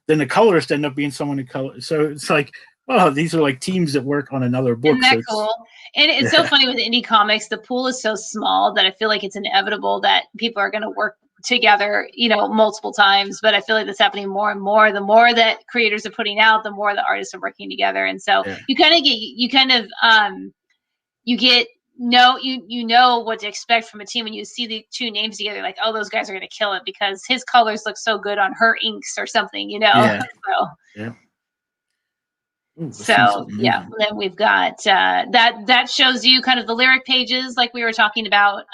then the colorist end up being someone who color. So it's like, oh, these are like teams that work on another book. Isn't that So it's, cool? And it's so funny with indie comics. The pool is so small that I feel like it's inevitable that people are going to work together, multiple times. But I feel like that's happening more and more. The more that creators are putting out, the more the artists are working together. And so Yeah. you know what to expect from a team when you see the two names together. Like, oh, those guys are going to kill it because his colors look so good on her inks or something. Yeah. So. Yeah. Ooh, So yeah, then we've got that shows you kind of the lyric pages like we were talking about.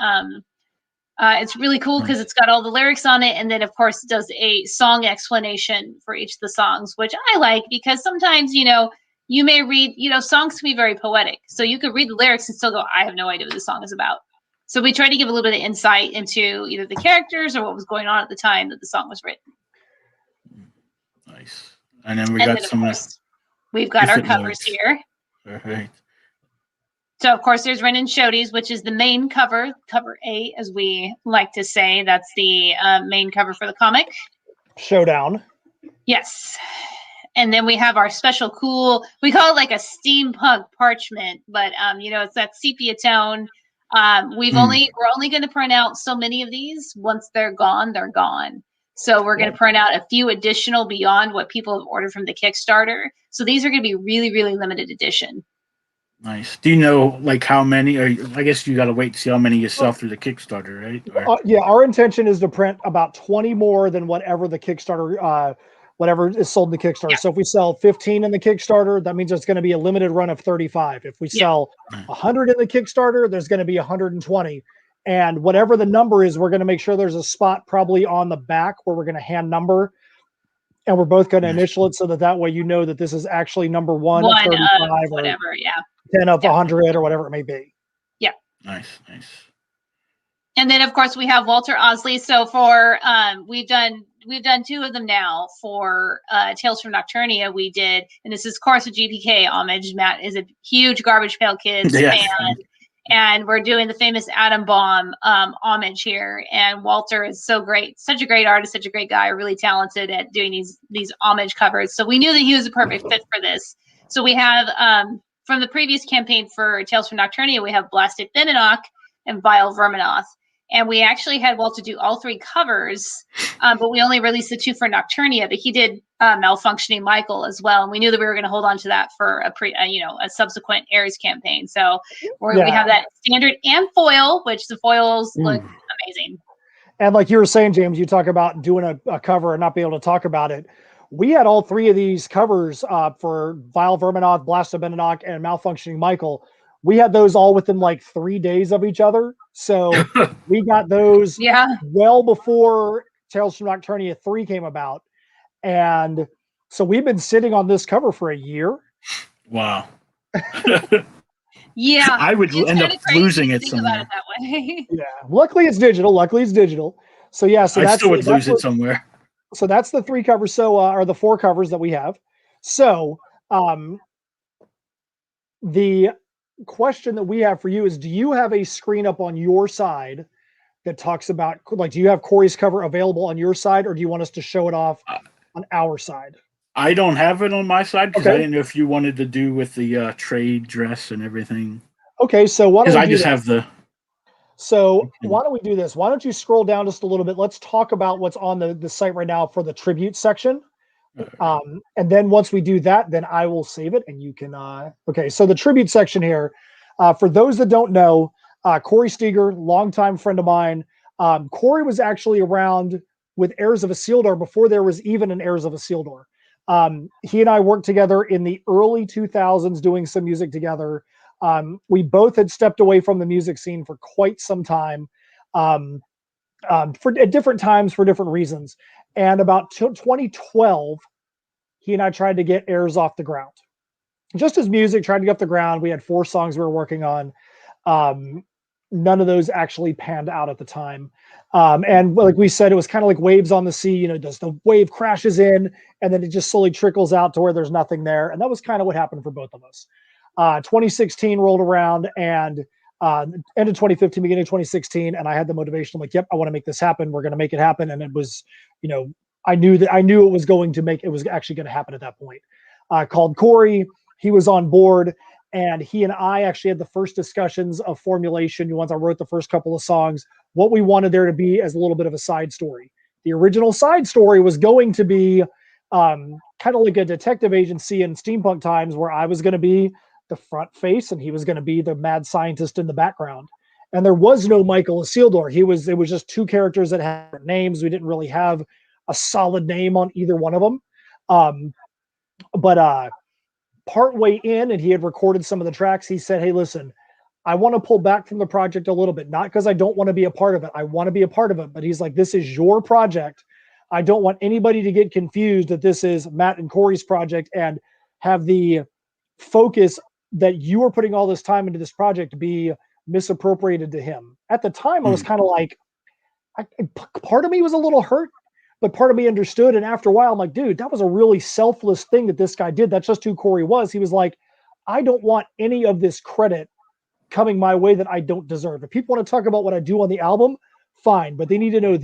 It's really cool because it's got all the lyrics on it, and then of course does a song explanation for each of the songs, which I like because sometimes you may read songs can be very poetic, so you could read the lyrics and still go, I have no idea what this song is about. So we try to give a little bit of insight into either the characters or what was going on at the time that the song was written. Nice, and then we got some. We've got our covers here. All right. So, of course, there's Ren and Shoddy's, which is the main cover, cover A, as we like to say. That's the main cover for the comic. Showdown. Yes. And then we have our special cool, we call it like a steampunk parchment, but, it's that sepia tone. We're only going to print out so many of these. Once they're gone, they're gone. So we're going to print out a few additional beyond what people have ordered from the Kickstarter. So these are going to be really, really limited edition. Nice. Do you know like how many? Or I guess you got to wait to see how many you sell through the Kickstarter, right? Yeah, our intention is to print about 20 more than whatever the Kickstarter, whatever is sold in the Kickstarter. Yeah. So if we sell 15 in the Kickstarter, that means it's going to be a limited run of 35. If we sell 100 in the Kickstarter, there's going to be 120. And whatever the number is, we're going to make sure there's a spot probably on the back where we're going to hand number. And we're both going to initial it so that way you know that this is actually number one of 35 of whatever, or 10 of 100 or whatever it may be. Yeah. Nice. And then of course we have Walter Osley. So for we've done two of them now for Tales from Nocturnia. We did, and this is of course a GPK homage. Matt is a huge Garbage Pail Kids fan. And we're doing the famous Atom Bomb homage here. And Walter is so great, such a great artist, such a great guy, really talented at doing these homage covers. So we knew that he was a perfect fit for this. So we have from the previous campaign for Tales from Nocturnia, we have Blasted Thinnock and Vile Verminoth. And we actually had Walter do all three covers, but we only released the two for Nocturnia. But he did Malfunctioning Michael as well, and we knew that we were going to hold on to that for a subsequent Heirs campaign. So we have that standard and foil, which the foils look amazing. And like you were saying, James, you talk about doing a cover and not being able to talk about it. We had all three of these covers for Vile Verminoth, Blasted Thinnock, and Malfunctioning Michael. We had those all within like 3 days of each other. So we got those well before Tales from Nocturnia 3 came about. And so we've been sitting on this cover for a year. Wow. Yeah. I would end up losing it somewhere. About it that way. Yeah. Luckily it's digital. So yeah, so I still would lose it somewhere. So that's the three covers. So are the four covers that we have. So the question that we have for you is, do you have a screen up on your side that talks about, like, do you have Corey's cover available on your side, or do you want us to show it off on our side? I don't have it on my side because I didn't know if you wanted to do with the trade dress and everything. Okay, so why don't we do have the. So why don't we do this? Why don't you scroll down just a little bit? Let's talk about what's on the site right now for the tribute section. And then once we do that, then I will save it and you can, okay. So the tribute section here, for those that don't know, Corey Steger, longtime friend of mine. Corey was actually around with Heirs of Isildur before there was even an Heirs of Isildur. He and I worked together in the early 2000s doing some music together. We both had stepped away from the music scene for quite some time, at different times for different reasons. And about 2012, he and I tried to get Heirs off the ground. Just as music, tried to get off the ground. We had 4 songs we were working on. None of those actually panned out at the time. And like we said, it was kind of like waves on the sea. Does the wave crashes in and then it just slowly trickles out to where there's nothing there. And that was kind of what happened for both of us. 2016 rolled around, and end of 2015, beginning of 2016, and I had the motivation. I'm like, yep, I want to make this happen. We're going to make it happen. And it was, I knew it was it was actually going to happen at that point. Called Corey. He was on board, and he and I actually had the first discussions of formulation. Once I wrote the first couple of songs, what we wanted there to be as a little bit of a side story. The original side story was going to be kind of like a detective agency in steampunk times, where I was going to be the front face and he was going to be the mad scientist in the background. And there was no Michael Isildur. It was just two characters that had names. We didn't really have a solid name on either one of them. But partway in, and he had recorded some of the tracks, he said, hey, listen, I want to pull back from the project a little bit, not because I don't want to be a part of it. I want to be a part of it. But he's like, this is your project. I don't want anybody to get confused that this is Matt and Corey's project and have the focus that you are putting all this time into this project be misappropriated to him. At the time, I was kind of like, part of me was a little hurt, but part of me understood. And after a while, I'm like, dude, that was a really selfless thing that this guy did. That's just who Corey was. He was like, I don't want any of this credit coming my way that I don't deserve. If people want to talk about what I do on the album, fine, but they need to know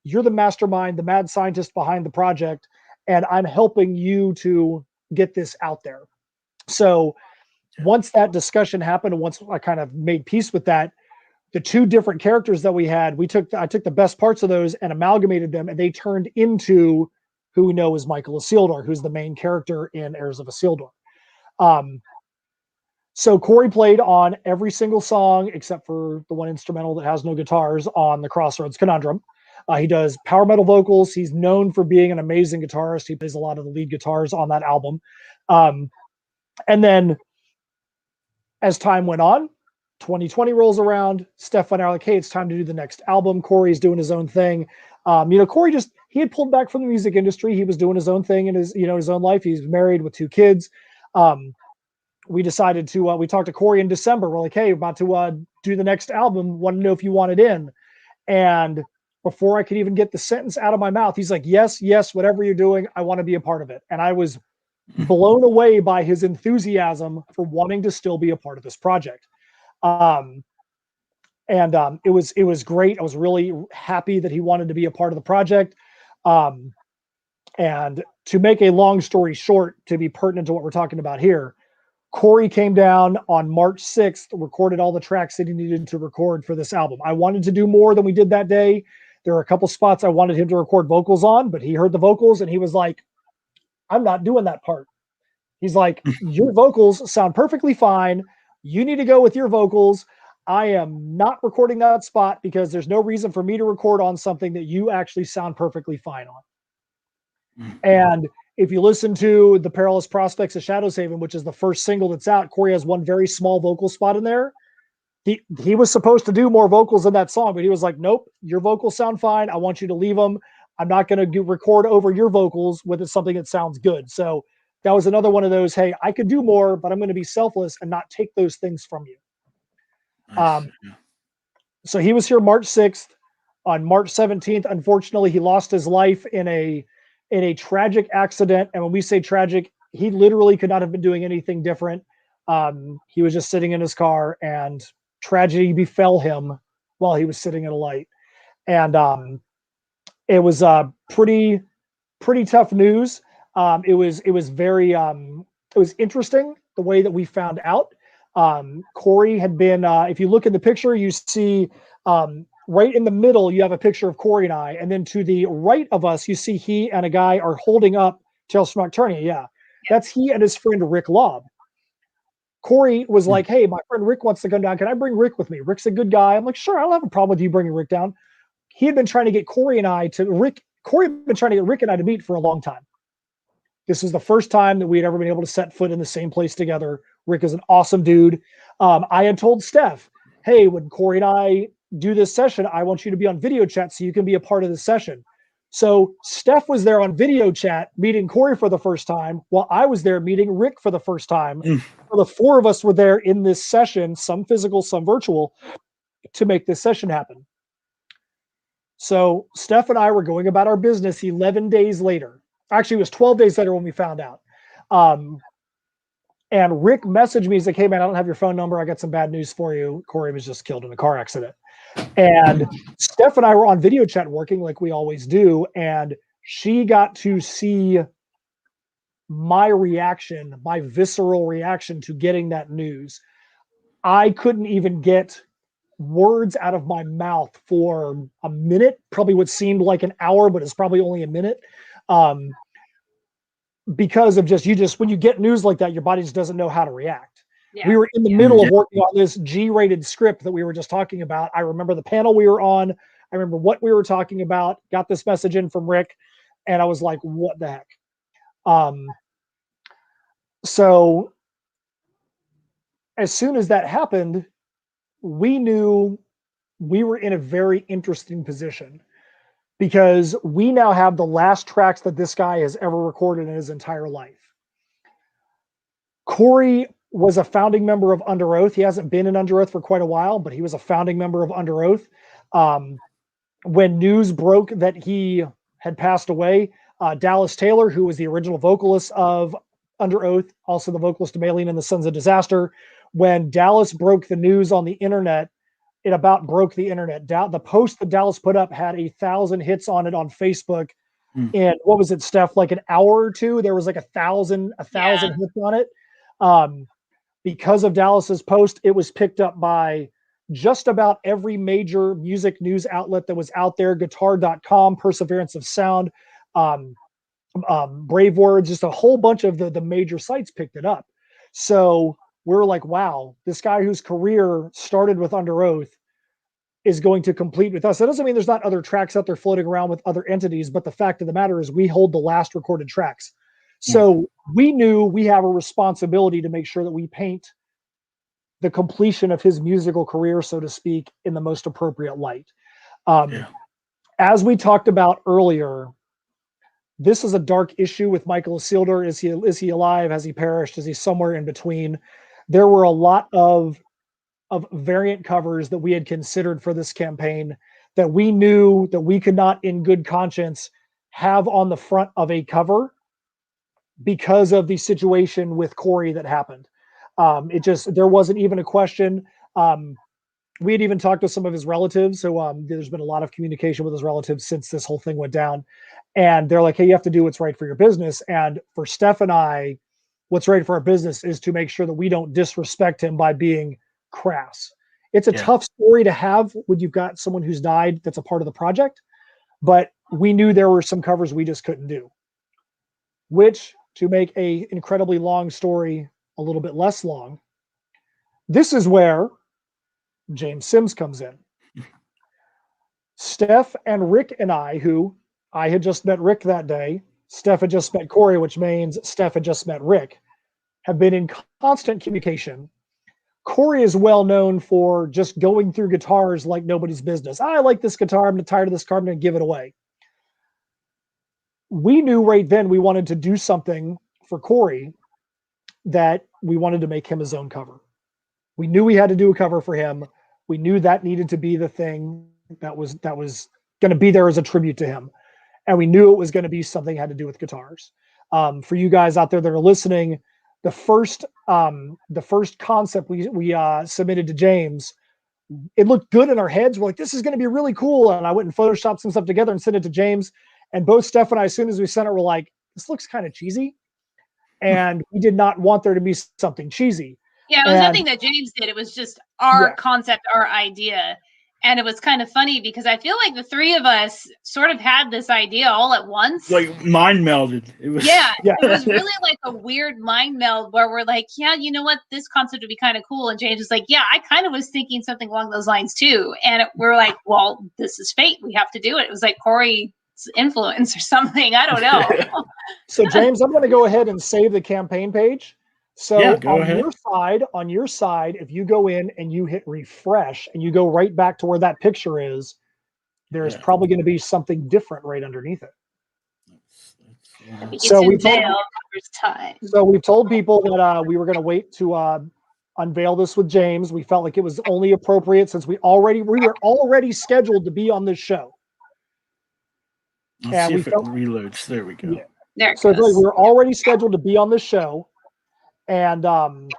you're the mastermind, the mad scientist behind the project, and I'm helping you to get this out there. So once that discussion happened, and once I kind of made peace with that, the two different characters that we had, I took the best parts of those and amalgamated them, and they turned into who we know as Michael Isildur, who's the main character in Heirs of Isildur. So Corey played on every single song except for the one instrumental that has no guitars on the Crossroads Conundrum. He does power metal vocals. He's known for being an amazing guitarist. He plays a lot of the lead guitars on that album. And then as time went on, 2020 rolls around, Steph and I are like, hey, it's time to do the next album. Corey's doing his own thing. Corey he had pulled back from the music industry. He was doing his own thing in his own life. He's married with 2 kids. We decided to, we talked to Corey in December. We're like, hey, we're about to do the next album. Want to know if you want it in. And before I could even get the sentence out of my mouth, he's like, yes, whatever you're doing, I want to be a part of it. And I was blown away by his enthusiasm for wanting to still be a part of this project. It was great. I was really happy that he wanted to be a part of the project. And to make a long story short, to be pertinent to what we're talking about here, Corey came down on March 6th, recorded all the tracks that he needed to record for this album. I wanted to do more than we did that day. There were a couple spots I wanted him to record vocals on, but he heard the vocals and he was like, I'm not doing that part. He's like, your vocals sound perfectly fine. You need to go with your vocals. I am not recording that spot because there's no reason for me to record on something that you actually sound perfectly fine on. And if you listen to The Perilous Prospects of Shadow's Haven, which is the first single that's out, Corey has one very small vocal spot in there. He was supposed to do more vocals in that song, but he was like, nope, your vocals sound fine. I want you to leave them. I'm not going to record over your vocals with something that sounds good. So that was another one of those, hey, I could do more, but I'm going to be selfless and not take those things from you. Nice. So he was here March 6th. On March 17th, unfortunately, he lost his life in a tragic accident. And when we say tragic, he literally could not have been doing anything different. He was just sitting in his car and tragedy befell him while he was sitting at a light. And it was pretty tough news. It was very it was interesting the way that we found out. Corey had been, if you look in the picture, you see right in the middle, you have a picture of Corey and I. And then to the right of us, you see he and a guy are holding up Tales From Nocturnia. Yeah. That's he and his friend Rick Lobb. Corey was like, hey, my friend Rick wants to come down. Can I bring Rick with me? Rick's a good guy. I'm like, sure, I don't have a problem with you bringing Rick down. He had been trying to get Corey and I to Rick and I to meet for a long time. This was the first time that we had ever been able to set foot in the same place together. Rick is an awesome dude. I had told Steph, hey, when Corey and I do this session, I want you to be on video chat so you can be a part of the session. So Steph was there on video chat meeting Corey for the first time, while I was there meeting Rick for the first time. So the 4 of us were there in this session, some physical, some virtual, to make this session happen. So Steph and I were going about our business 11 days later. Actually, it was 12 days later when we found out. And Rick messaged me. He's like, hey, man, I don't have your phone number. I got some bad news for you. Corey was just killed in a car accident. And Steph and I were on video chat working like we always do. And she got to see my reaction, my visceral reaction to getting that news. I couldn't even get words out of my mouth for a minute, probably what seemed like an hour, but it's probably only a minute. Because of when you get news like that, your body just doesn't know how to react. Yeah. We were in the middle of working on this G-rated script that we were just talking about. I remember the panel we were on. I remember what we were talking about, got this message in from Rick, and I was like, what the heck? So as soon as that happened, we knew we were in a very interesting position because we now have the last tracks that this guy has ever recorded in his entire life. Corey was a founding member of Under Oath. He hasn't been in Under Oath for quite a while, but he was a founding member of Under Oath. When news broke that he had passed away, Dallas Taylor, who was the original vocalist of Under Oath, also the vocalist of Alien and the Sons of Disaster, when Dallas broke the news on the internet, it about broke the internet. The post that Dallas put up had 1,000 hits on it on Facebook. And what was it, Steph? Like an hour or two, there was like 1,000 hits on it. Because of Dallas's post, it was picked up by just about every major music news outlet that was out there. Guitar.com, Perseverance of Sound, Brave Words, just a whole bunch of the major sites picked it up. So we're like, wow, this guy whose career started with Under Oath is going to complete with us. That doesn't mean there's not other tracks out there floating around with other entities, but the fact of the matter is we hold the last recorded tracks. So we knew we have a responsibility to make sure that we paint the completion of his musical career, so to speak, in the most appropriate light. As we talked about earlier, this is a dark issue with Michael Isildur. Is he alive? Has he perished? Is he somewhere in between? There were a lot of variant covers that we had considered for this campaign that we knew that we could not in good conscience have on the front of a cover because of the situation with Corey that happened. There wasn't even a question. We had even talked to some of his relatives. So there's been a lot of communication with his relatives since this whole thing went down. And they're like, hey, you have to do what's right for your business. And for Steph and I, what's right for our business is to make sure that we don't disrespect him by being crass. It's a tough story to have when you've got someone who's died that's a part of the project, but we knew there were some covers we just couldn't do, which, to make a incredibly long story a little bit less long, this is where James Sims comes in. Steph and Rick and I, who I had just met Rick that day, Steph had just met Corey, which means Steph had just met Rick, have been in constant communication. Corey is well known for just going through guitars like nobody's business. I like this guitar. I'm tired of this guitar. I'm going to give it away. We knew right then we wanted to do something for Corey that we wanted to make him his own cover. We knew we had to do a cover for him. We knew that needed to be the thing that was going to be there as a tribute to him. And we knew it was going to be something that had to do with guitars. For you guys out there that are listening, the first concept we submitted to James, it looked good in our heads. We're like, this is going to be really cool. And I went and photoshopped some stuff together and sent it to James. And both Steph and I, as soon as we sent it, we're like, this looks kind of cheesy. And we did not want there to be something cheesy. Yeah, it was nothing that James did. It was just our concept, our idea. And it was kind of funny because I feel like the three of us sort of had this idea all at once. Like mind melded. It was it was really like a weird mind meld where we're like, yeah, you know what? This concept would be kind of cool. And James was like, yeah, I kind of was thinking something along those lines too. And we're like, well, this is fate. We have to do it. It was like Corey's influence or something. I don't know. So James, I'm going to go ahead and save the campaign page. So on your side, if you go in and you hit refresh and you go right back to where that picture is, there's probably going to be something different right underneath it. So we've told people that we were going to wait to unveil this with James. We felt like it was only appropriate since we were already scheduled to be on this show. Let's see if it reloads. There we go. Yeah. So we were already scheduled to be on this show. And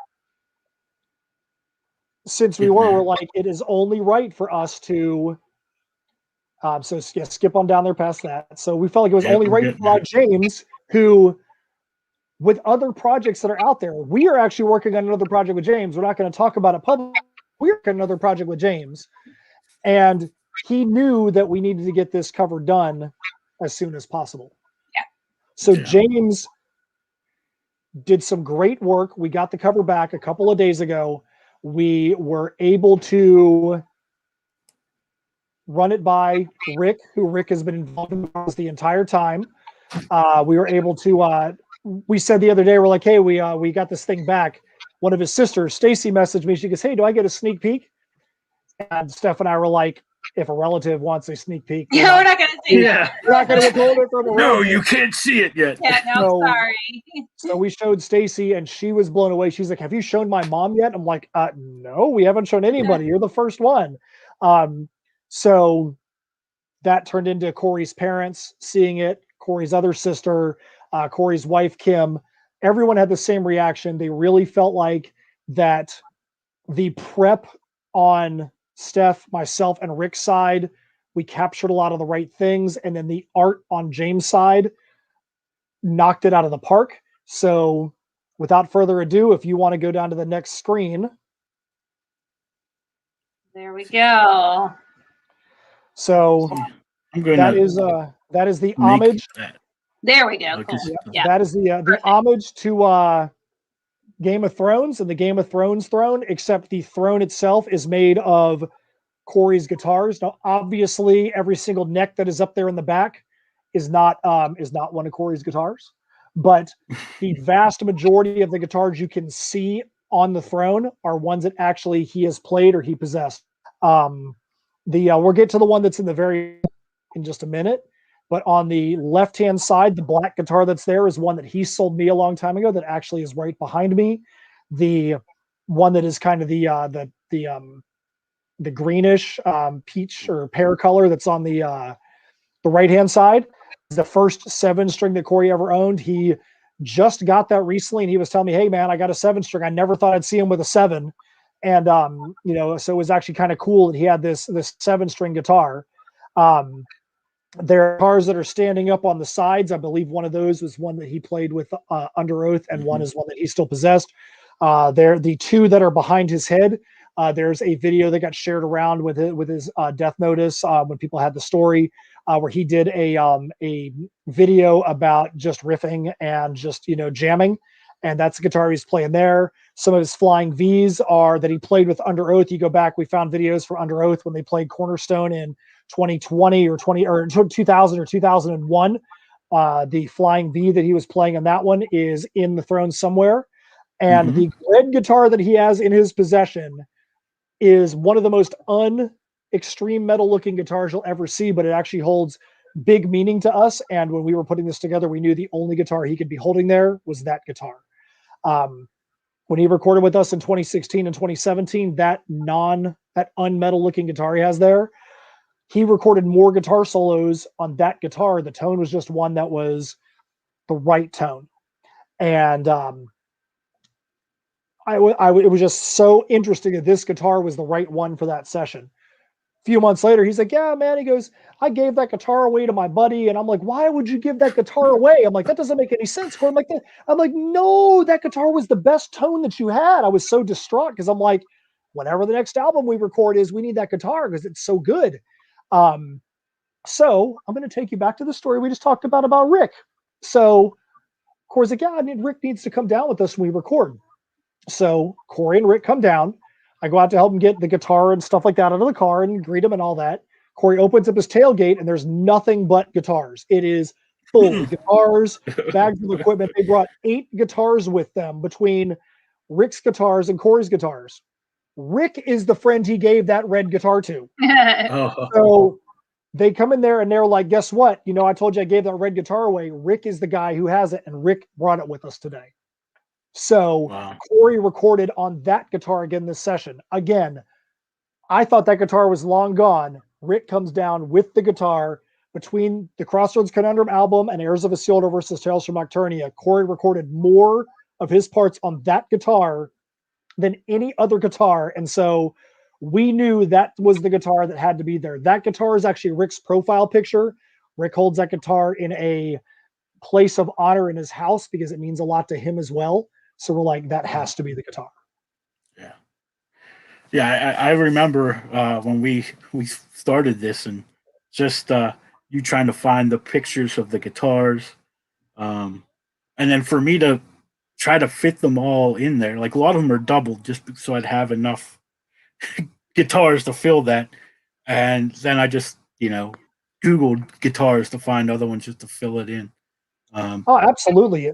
since we're like, it is only right for us to so yeah, skip on down there past that. So we felt like it was only right for James, who with other projects that are out there, we are actually working on another project with James. We're not going to talk about it publicly. We're working on another project with James. And he knew that we needed to get this cover done as soon as possible. Yeah. So James did some great work. We got the cover back a couple of days ago. We were able to run it by Rick, who Rick has been involved in the entire time. We were able to, we said the other day, we're like, hey, we got this thing back. One of his sisters, Stacy, messaged me. She goes, hey, do I get a sneak peek? And Steph and I were like, if a relative wants a sneak peek, we're not going to see it. We're not going to withhold it from a relative. No, you can't see it yet. Yeah, no, sorry. So we showed Stacy, and she was blown away. She's like, have you shown my mom yet? I'm like, no, we haven't shown anybody. You're the first one. So that turned into Corey's parents seeing it, Corey's other sister, Corey's wife, Kim. Everyone had the same reaction. They really felt like that the prep on Steph, myself, and Rick's side, we captured a lot of the right things. And then the art on James' side knocked it out of the park. So without further ado, if you want to go down to the next screen. There we go. So that is the homage. There we go. Cool. Yeah. That is the homage to Game of Thrones and the Game of Thrones throne, except the throne itself is made of Corey's guitars. Now, obviously, every single neck that is up there in the back is not one of Corey's guitars, but the vast majority of the guitars you can see on the throne are ones that actually he has played or he possessed. We'll get to the one that's in the very in just a minute, but on the left-hand side, the black guitar that's there is one that he sold me a long time ago that actually is right behind me. The one that is kind of the greenish peach or pear color that's on the right-hand side is the first 7-string that Corey ever owned. He just got that recently, and he was telling me, hey, man, I got a 7-string. I never thought I'd see him with a 7. And, so it was actually kind of cool that he had this 7-string guitar. There are guitars that are standing up on the sides. I believe one of those was one that he played with Under Oath, and one is one that he still possessed. The two that are behind his head, there's a video that got shared around with his death notice when people had the story, where he did a video about just riffing and just, jamming. And that's the guitar he's playing there. Some of his flying V's are that he played with Under Oath. You go back, we found videos for Under Oath when they played Cornerstone in 2020 or 2000 or 2001. The flying V that he was playing on that one is in the throne somewhere. And the red guitar that he has in his possession is one of the most extreme metal looking guitars you'll ever see, but it actually holds big meaning to us. And when we were putting this together, we knew the only guitar he could be holding there was that guitar. When he recorded with us in 2016 and 2017, that unmetal looking guitar he has there, he recorded more guitar solos on that guitar. The tone was just one that was the right tone. And it was just so interesting that this guitar was the right one for that session. A few months later, he's like, yeah, man, he goes, I gave that guitar away to my buddy. And I'm like, why would you give that guitar away? I'm like, that doesn't make any sense. I'm like, no, that guitar was the best tone that you had. I was so distraught because I'm like, whenever the next album we record is, we need that guitar because it's so good. So I'm going to take you back to the story we just talked about Rick. So Corey's like, yeah, Rick needs to come down with us when we record. So Corey and Rick come down. I go out to help him get the guitar and stuff like that out of the car and greet him and all that. Corey opens up his tailgate and there's nothing but guitars. It is full of guitars, bags of equipment. They brought 8 guitars with them between Rick's guitars and Corey's guitars. Rick is the friend he gave that red guitar to. So they come in there and they're like, guess what? I told you I gave that red guitar away. Rick is the guy who has it, and Rick brought it with us today. So Corey recorded on that guitar again this session. Again, I thought that guitar was long gone. Rick comes down with the guitar between the Crossroads Conundrum album and Heirs of Isildur versus Tales from Nocturnia. Corey recorded more of his parts on that guitar than any other guitar. And so we knew that was the guitar that had to be there. That guitar is actually Rick's profile picture. Rick holds that guitar in a place of honor in his house because it means a lot to him as well. So we're like, that has to be the guitar. Yeah. Yeah, I remember when we started this, and just you trying to find the pictures of the guitars, and then for me to try to fit them all in there. Like a lot of them are doubled, just so I'd have enough guitars to fill that. And then I just Googled guitars to find other ones just to fill it in. Oh, absolutely.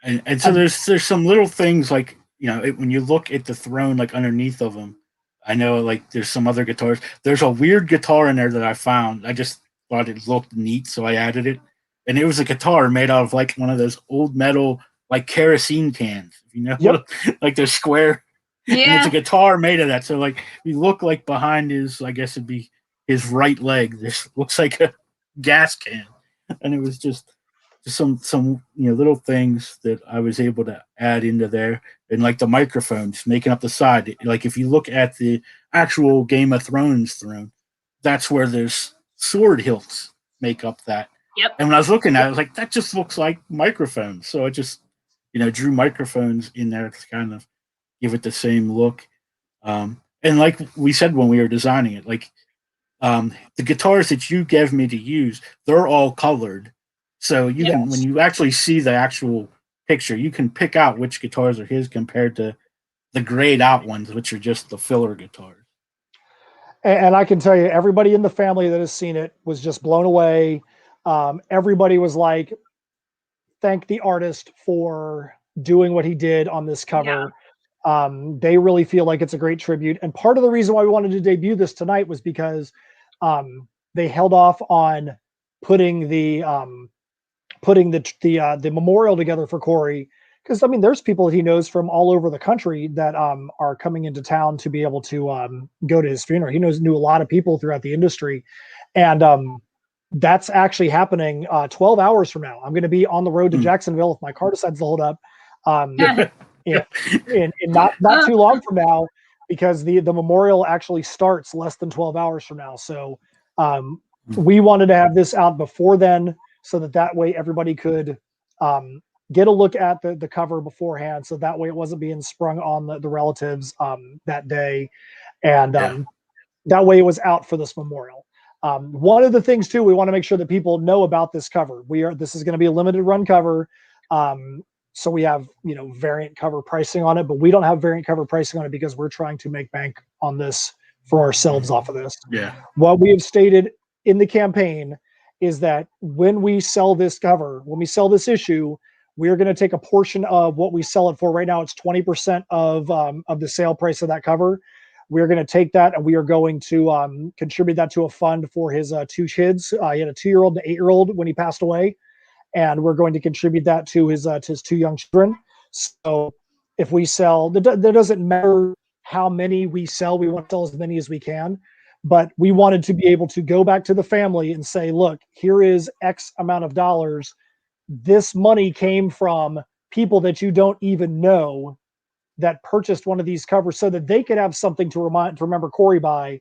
And so there's some little things like when you look at the throne, like underneath of them, I know like there's some other guitars. There's a weird guitar in there that I found. I just thought it looked neat, so I added it. And it was a guitar made out of like one of those old metal like kerosene cans. Yep. Like they're square. Yeah. And it's a guitar made of that. So like you look like behind his, I guess it'd be his right leg. This looks like a gas can. And it was just some little things that I was able to add into there. And like the microphones making up the side. Like if you look at the actual Game of Thrones throne, that's where there's sword hilts make up that. Yep. And when I was looking at it, I was like, that just looks like microphones. So I just, drew microphones in there to kind of give it the same look. And like we said when we were designing it, like the guitars that you gave me to use, they're all colored. So you can, when you actually see the actual picture, you can pick out which guitars are his compared to the grayed out ones, which are just the filler guitars. And I can tell you, everybody in the family that has seen it was just blown away. Everybody was like, thank the artist for doing what he did on this cover. Yeah. They really feel like it's a great tribute. And part of the reason why we wanted to debut this tonight was because they held off on putting the memorial together for Corey. Because, I mean, there's people that he knows from all over the country that are coming into town to be able to go to his funeral. He knew a lot of people throughout the industry. And that's actually happening 12 hours from now. I'm going to be on the road to Jacksonville if my car decides to hold up. In not too long from now, because the memorial actually starts less than 12 hours from now. So we wanted to have this out before then, so that way everybody could get a look at the cover beforehand, so that way it wasn't being sprung on the relatives that day, and that way it was out for this memorial. One of the things too, we want to make sure that people know about this cover. This is going to be a limited run cover. So we have, variant cover pricing on it, but we don't have variant cover pricing on it because we're trying to make bank on this for ourselves off of this. Yeah. What we have stated in the campaign is that when we sell this cover, when we sell this issue, we're going to take a portion of what we sell it for. Right now, it's 20% of the sale price of that cover. We're going to take that and we are going to contribute that to a fund for his two kids. He had a 2-year-old and an 8-year-old when he passed away. And we're going to contribute that to his 2 young children. So if we sell, that doesn't matter how many we sell. We want to sell as many as we can. But we wanted to be able to go back to the family and say, look, here is X amount of dollars. This money came from people that you don't even know that purchased one of these covers, so that they could have something to remember Corey by,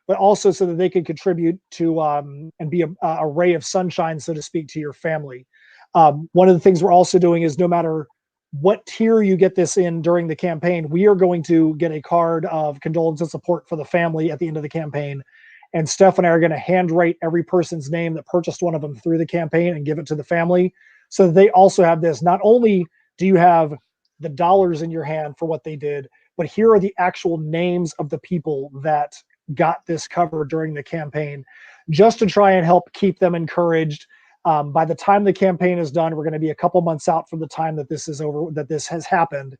but also so that they could contribute to and be a ray of sunshine, so to speak, to your family. One of the things we're also doing is, no matter what tier you get this in during the campaign, we are going to get a card of condolence and support for the family at the end of the campaign. And Steph and I are going to handwrite every person's name that purchased one of them through the campaign and give it to the family, so that they also have this. Not only do you have the dollars in your hand for what they did, but here are the actual names of the people that got this cover during the campaign, just to try and help keep them encouraged. By the time the campaign is done, we're going to be a couple months out from the time that this is over, that this has happened.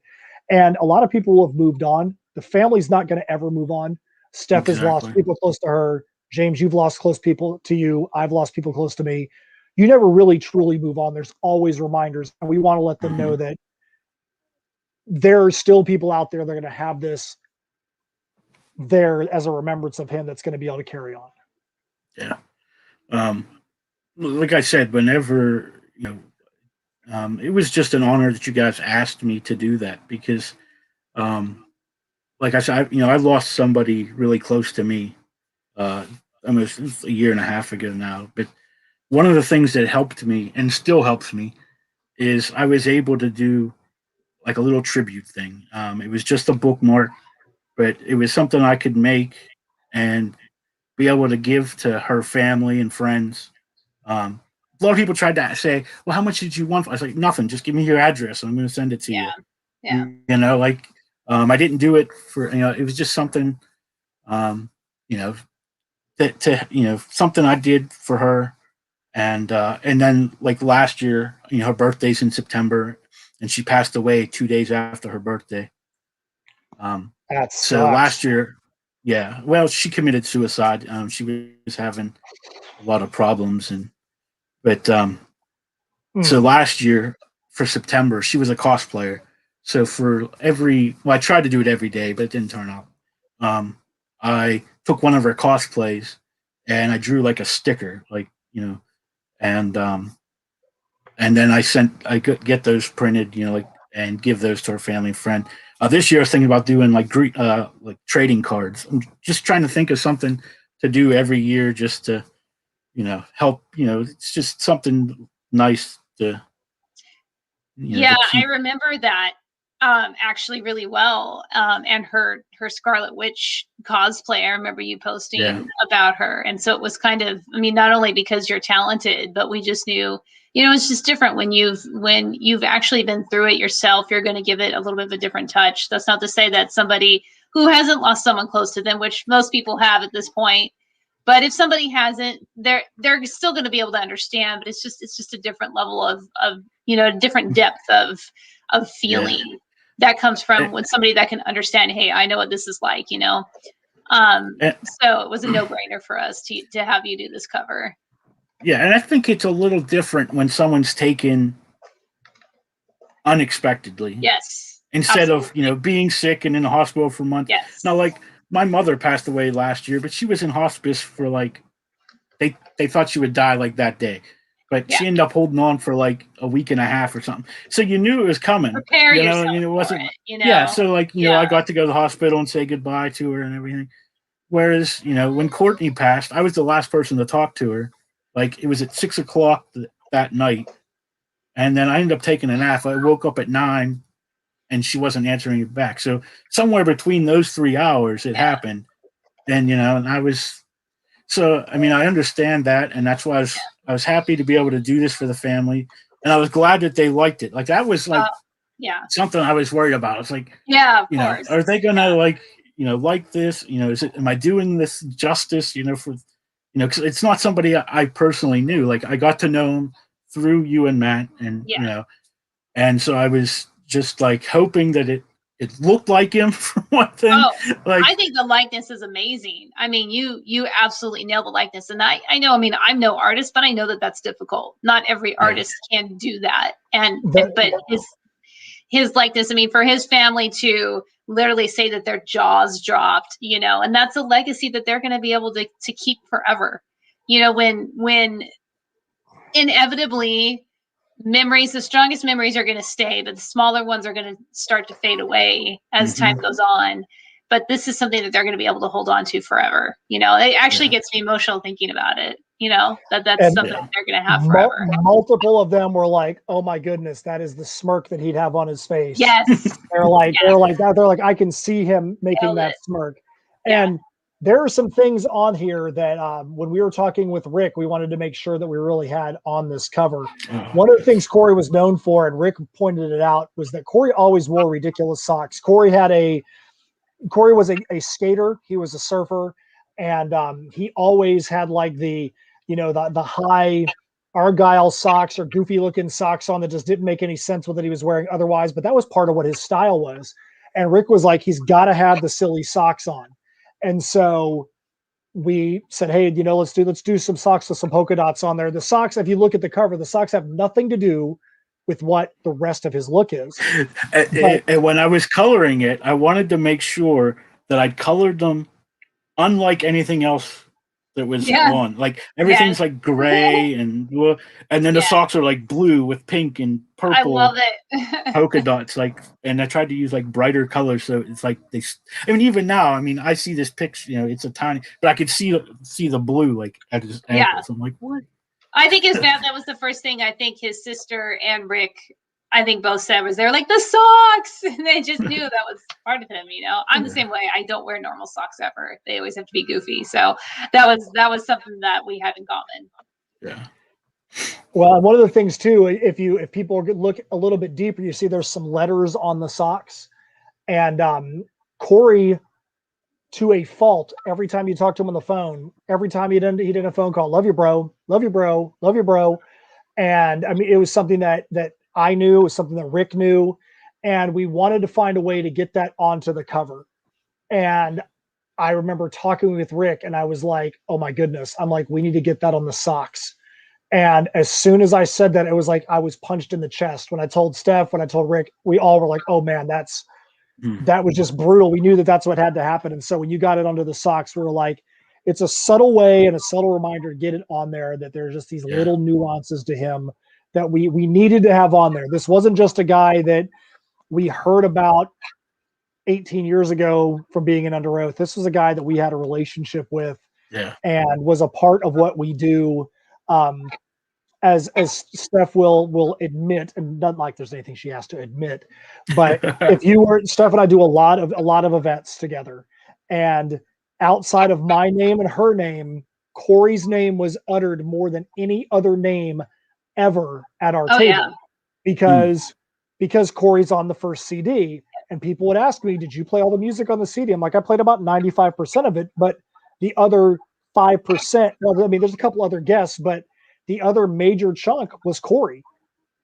And a lot of people will have moved on. The family's not going to ever move on. Steph has lost people close to her. James, you've lost close people to you. I've lost people close to me. You never really truly move on. There's always reminders. And we want to let them know that there are still people out there that are going to have this there as a remembrance of him, that's going to be able to carry on. Yeah. Like I said, whenever it was just an honor that you guys asked me to do that because, like I said, I lost somebody really close to me almost a year and a half ago now. But one of the things that helped me and still helps me is I was able to do like a little tribute thing. It was just a bookmark, but it was something I could make and be able to give to her family and friends. A lot of people tried to say, "Well, how much did you want?" I was like, "Nothing. Just give me your address, and I'm going to send it to you." Yeah. Like I didn't do it for it was just something, um, you know, that to something I did for her, and then like last year, her birthday's in September, and she passed away 2 days after her birthday. That So sucks. last year, yeah, well, she committed suicide. She was having a lot of problems, but so last year for September, she was a cosplayer. So I tried to do it every day, but it didn't turn out. I took one of her cosplays and I drew like a sticker, and then I could get those printed, and give those to her family and friend. This year I was thinking about doing like trading cards. I'm just trying to think of something to do every year just to, help. It's just something nice to. Yeah, to I keep. remember that actually really well. And her Scarlet Witch cosplay, I remember you posting about her. And so it was kind of, I mean, not only because you're talented, but we just knew, it's just different when you've actually been through it yourself, you're going to give it a little bit of a different touch. That's not to say that somebody who hasn't lost someone close to them, which most people have at this point, but if somebody hasn't, they're still going to be able to understand, but it's just a different level of a different depth of feeling that comes from when somebody that can understand, hey, I know what this is like, so it was a no-brainer for us to have you do this cover. Yeah, and I think it's a little different when someone's taken unexpectedly. Yes. Instead absolutely. of, being sick and in the hospital for months. Yes. Now, like my mother passed away last year, but she was in hospice for like they thought she would die like that day. But she ended up holding on for like a week and a half or something. So you knew it was coming. Prepare yourself it wasn't. for it, Yeah. So like I got to go to the hospital and say goodbye to her and everything. Whereas when Courtney passed, I was the last person to talk to her. Like it was at 6:00 that night, and then I ended up taking a nap. I woke up at 9, and she wasn't answering me back. So somewhere between those 3 hours, it happened. And and I was. So I mean, I understand that, and that's why I was happy to be able to do this for the family, and I was glad that they liked it. Like that was like something I was worried about. It's like of course. Are they gonna like this? Am I doing this justice? For because it's not somebody I personally knew. Like I got to know him through you and Matt, and and so I was just like hoping that it looked like him for one thing. Oh, I think the likeness is amazing. I mean, you absolutely nail the likeness, and I know. I mean, I'm no artist, but I know that that's difficult. Not every artist can do that, but his likeness. I mean, for his family to literally say that their jaws dropped, and that's a legacy that they're going to be able to keep forever. When inevitably the strongest memories are going to stay, but the smaller ones are going to start to fade away as time goes on. But this is something that they're going to be able to hold on to forever. It actually gets me emotional thinking about it. That's something that they're going to have forever. Multiple of them were like, "Oh my goodness, that is the smirk that he'd have on his face." Yes. They're like that. They're like, I can see him making that smirk. And there are some things on here that when we were talking with Rick, we wanted to make sure that we really had on this cover. One of the things Corey was known for, and Rick pointed it out, was that Corey always wore ridiculous socks. Corey was a skater. He was a surfer, and he always had like the high Argyle socks or goofy looking socks on that just didn't make any sense with what he was wearing otherwise. But that was part of what his style was. And Rick was like, he's got to have the silly socks on. And so we said, hey, let's do some socks with some polka dots on there. The socks, if you look at the cover, the socks have nothing to do with what the rest of his look is. And when I was coloring it, I wanted to make sure that I'd colored them unlike anything else that was Yeah. on. Like everything's Yes. like gray and then the Yeah. socks are like blue with pink and I purple love it. polka dots. Like, and I tried to use like brighter colors, so it's like I mean, even now, I mean, I see this picture. It's a tiny, but I could see the blue like at his ankles. I'm like, what? I think his bad. That was the first thing I think his sister and Rick, I think both said was they're like the socks, and they just knew that was part of him. I'm the same way. I don't wear normal socks ever. They always have to be goofy. So that was something that we had in common. Yeah. Well, one of the things too, if people look a little bit deeper, you see there's some letters on the socks, and Corey, to a fault, every time you talk to him on the phone, every time he did a phone call, love you, bro, love you, bro, love you, bro. And I mean, it was something that I knew, it was something that Rick knew, and we wanted to find a way to get that onto the cover. And I remember talking with Rick, and I was like, oh my goodness, I'm like, we need to get that on the socks. And as soon as I said that, it was like I was punched in the chest. When I told Steph, when I told Rick, we all were like, oh man, that was just brutal. We knew that that's what had to happen. And so when you got it under the socks, we were like, it's a subtle way and a subtle reminder to get it on there, that there's just these little nuances to him that we needed to have on there. This wasn't just a guy that we heard about 18 years ago from being in Under Oath. This was a guy that we had a relationship with and was a part of what we do. As Steph will admit, and not like there's anything she has to admit, but if you were, Steph and I do a lot of events together, and outside of my name and her name, Corey's name was uttered more than any other name ever at our table, because Corey's on the first CD, and people would ask me, did you play all the music on the CD? I'm like, I played about 95% of it, but the other 5%, well, I mean, there's a couple other guests, but the other major chunk was Corey.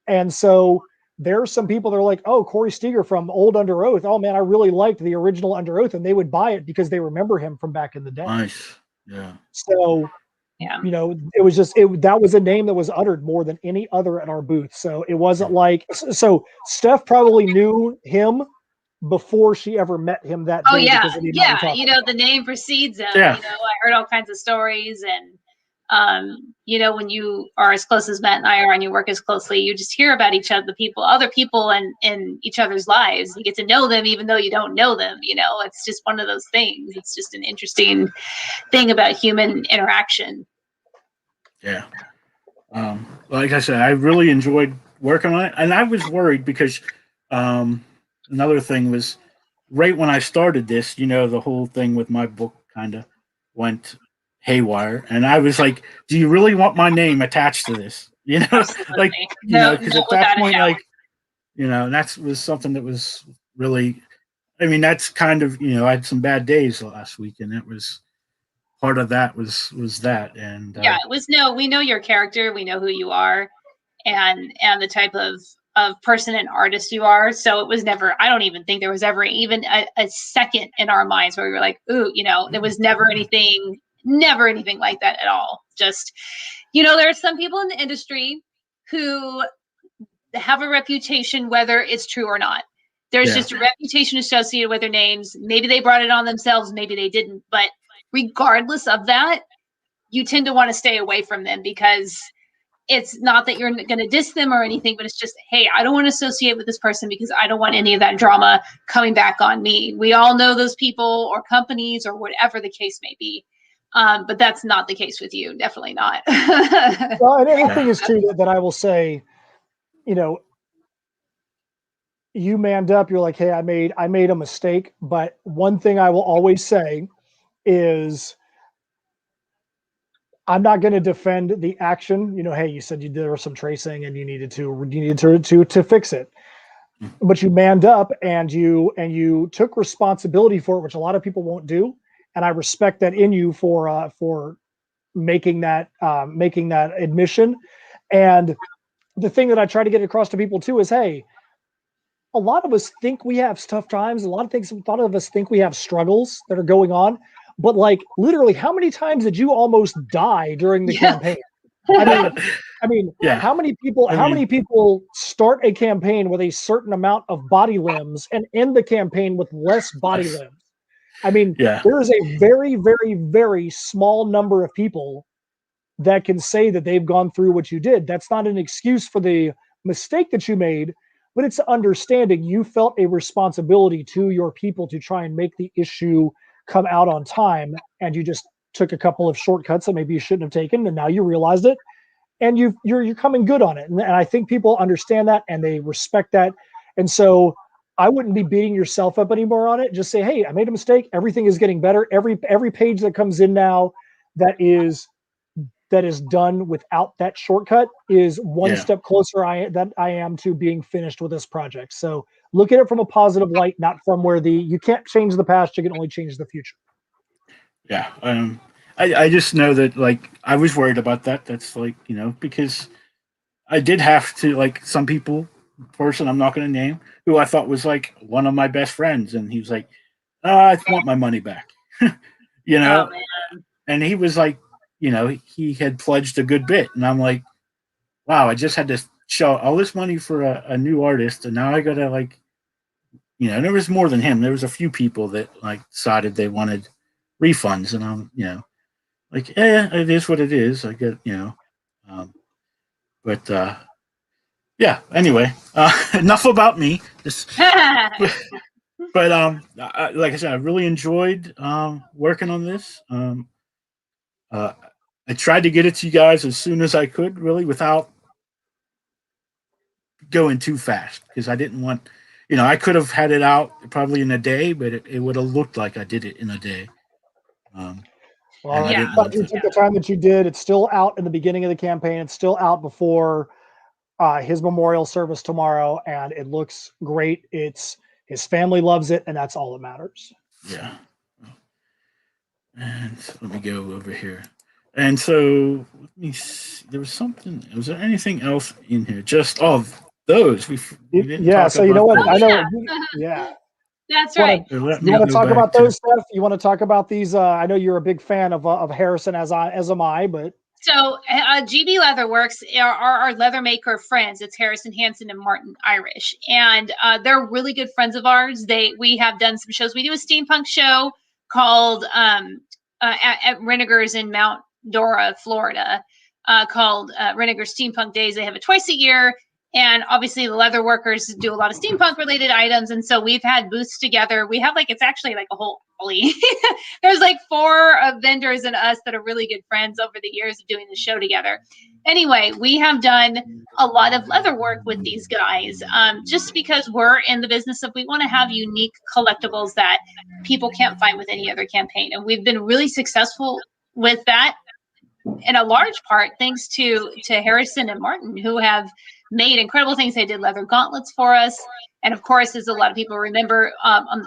And so there are some people that are like, oh, Corey Steger from old Under Oath. Oh man, I really liked the original Under Oath. And they would buy it because they remember him from back in the day. Nice. Yeah. So, it was just, that was a name that was uttered more than any other at our booth. So it wasn't like, so Steph probably knew him before she ever met him that day. Oh yeah. Yeah. The name precedes him. I heard all kinds of stories, and when you are as close as Matt and I are, and you work as closely, you just hear about each other, other people in each other's lives. You get to know them even though you don't know them. It's just one of those things. It's just an interesting thing about human interaction. Yeah. Like I said, I really enjoyed working on it, and I was worried because another thing was right when I started this, the whole thing with my book kind of went haywire, and I was like, do you really want my name attached to this? Because at that point, that was something that was really, I mean, that's kind of, I had some bad days last week, and it was part of that was that. And it was we know your character, we know who you are, and the type of person and artist you are. So it was never, I don't even think there was ever even a second in our minds where we were like, ooh, there was never anything like that at all. Just, there are some people in the industry who have a reputation, whether it's true or not. There's just a reputation associated with their names. Maybe they brought it on themselves, maybe they didn't. But regardless of that, you tend to want to stay away from them, because it's not that you're going to diss them or anything, but it's just, hey, I don't want to associate with this person because I don't want any of that drama coming back on me. We all know those people or companies or whatever the case may be. But that's not the case with you. Definitely not. Well, and the thing is too, that I will say, you manned up. You're like, hey, I made a mistake. But one thing I will always say is, I'm not going to defend the action. Hey, you said there was some tracing and you needed to fix it, but you manned up and you took responsibility for it, which a lot of people won't do. And I respect that in you for making that admission. And the thing that I try to get across to people too is, hey, a lot of us think we have tough times. A lot of us think we have struggles that are going on. But like literally, how many times did you almost die during the campaign? I mean, how many people start a campaign with a certain amount of body limbs and end the campaign with less body limbs? I mean, Yeah. there is a very, very, very small number of people that can say that they've gone through what you did. That's not an excuse for the mistake that you made, but it's understanding you felt a responsibility to your people to try and make the issue come out on time, and you just took a couple of shortcuts that maybe you shouldn't have taken, and now you realized it, and you're coming good on it. And I think people understand that and they respect that. And so I wouldn't be beating yourself up anymore on it. Just say, hey, I made a mistake. Everything is getting better. Every page that comes in now that is done without that shortcut is one step closer I am to being finished with this project. So look at it from a positive light, not from where you can't change the past, you can only change the future. Yeah. I just know that, like, I was worried about that. That's like, because I did have to, like, some person I'm not going to name, who I thought was like one of my best friends. And he was like, I want my money back, Oh, man. and he was like, he had pledged a good bit. And I'm like, wow, I just had to shell all this money for a new artist. And now I got to, like, there was more than him. There was a few people that, like, decided they wanted refunds. And I'm, like, yeah, it is what it is. I get, but yeah. Anyway, enough about me. But like I said, I really enjoyed working on this. I tried to get it to you guys as soon as I could, really, without going too fast, because I didn't want, I could have had it out probably in a day, but it would have looked like I did it in a day. Well, I'm glad you took the time that you did. It's still out in the beginning of the campaign. It's still out before his memorial service tomorrow, and it looks great. His family loves it, and that's all that matters. Yeah. And let me go over here. And so let me see. There was something. Was there anything else in here? Just those. We didn't. Yeah. So you know what? I know. Yeah. That's right. You want to talk about those, Steph? You want to talk about these? I know you're a big fan of Harrison, as am I. But so GB Leatherworks are our leather maker friends. It's Harrison Hansen and Martin Irish, and they're really good friends of ours. We have done some shows. We do a steampunk show called at Renegers in Mount Dora, Florida, called Renegar Steampunk Days. They have it twice a year. And obviously the leather workers do a lot of steampunk related items. And so we've had booths together. We have it's actually like a whole, there's like 4 vendors and us that are really good friends over the years of doing the show together. Anyway, we have done a lot of leather work with these guys, just because we're in the business of, we want to have unique collectibles that people can't find with any other campaign. And we've been really successful with that, in a large part thanks to Harrison and Martin, who have made incredible things. They did leather gauntlets for us, and of course, as a lot of people remember,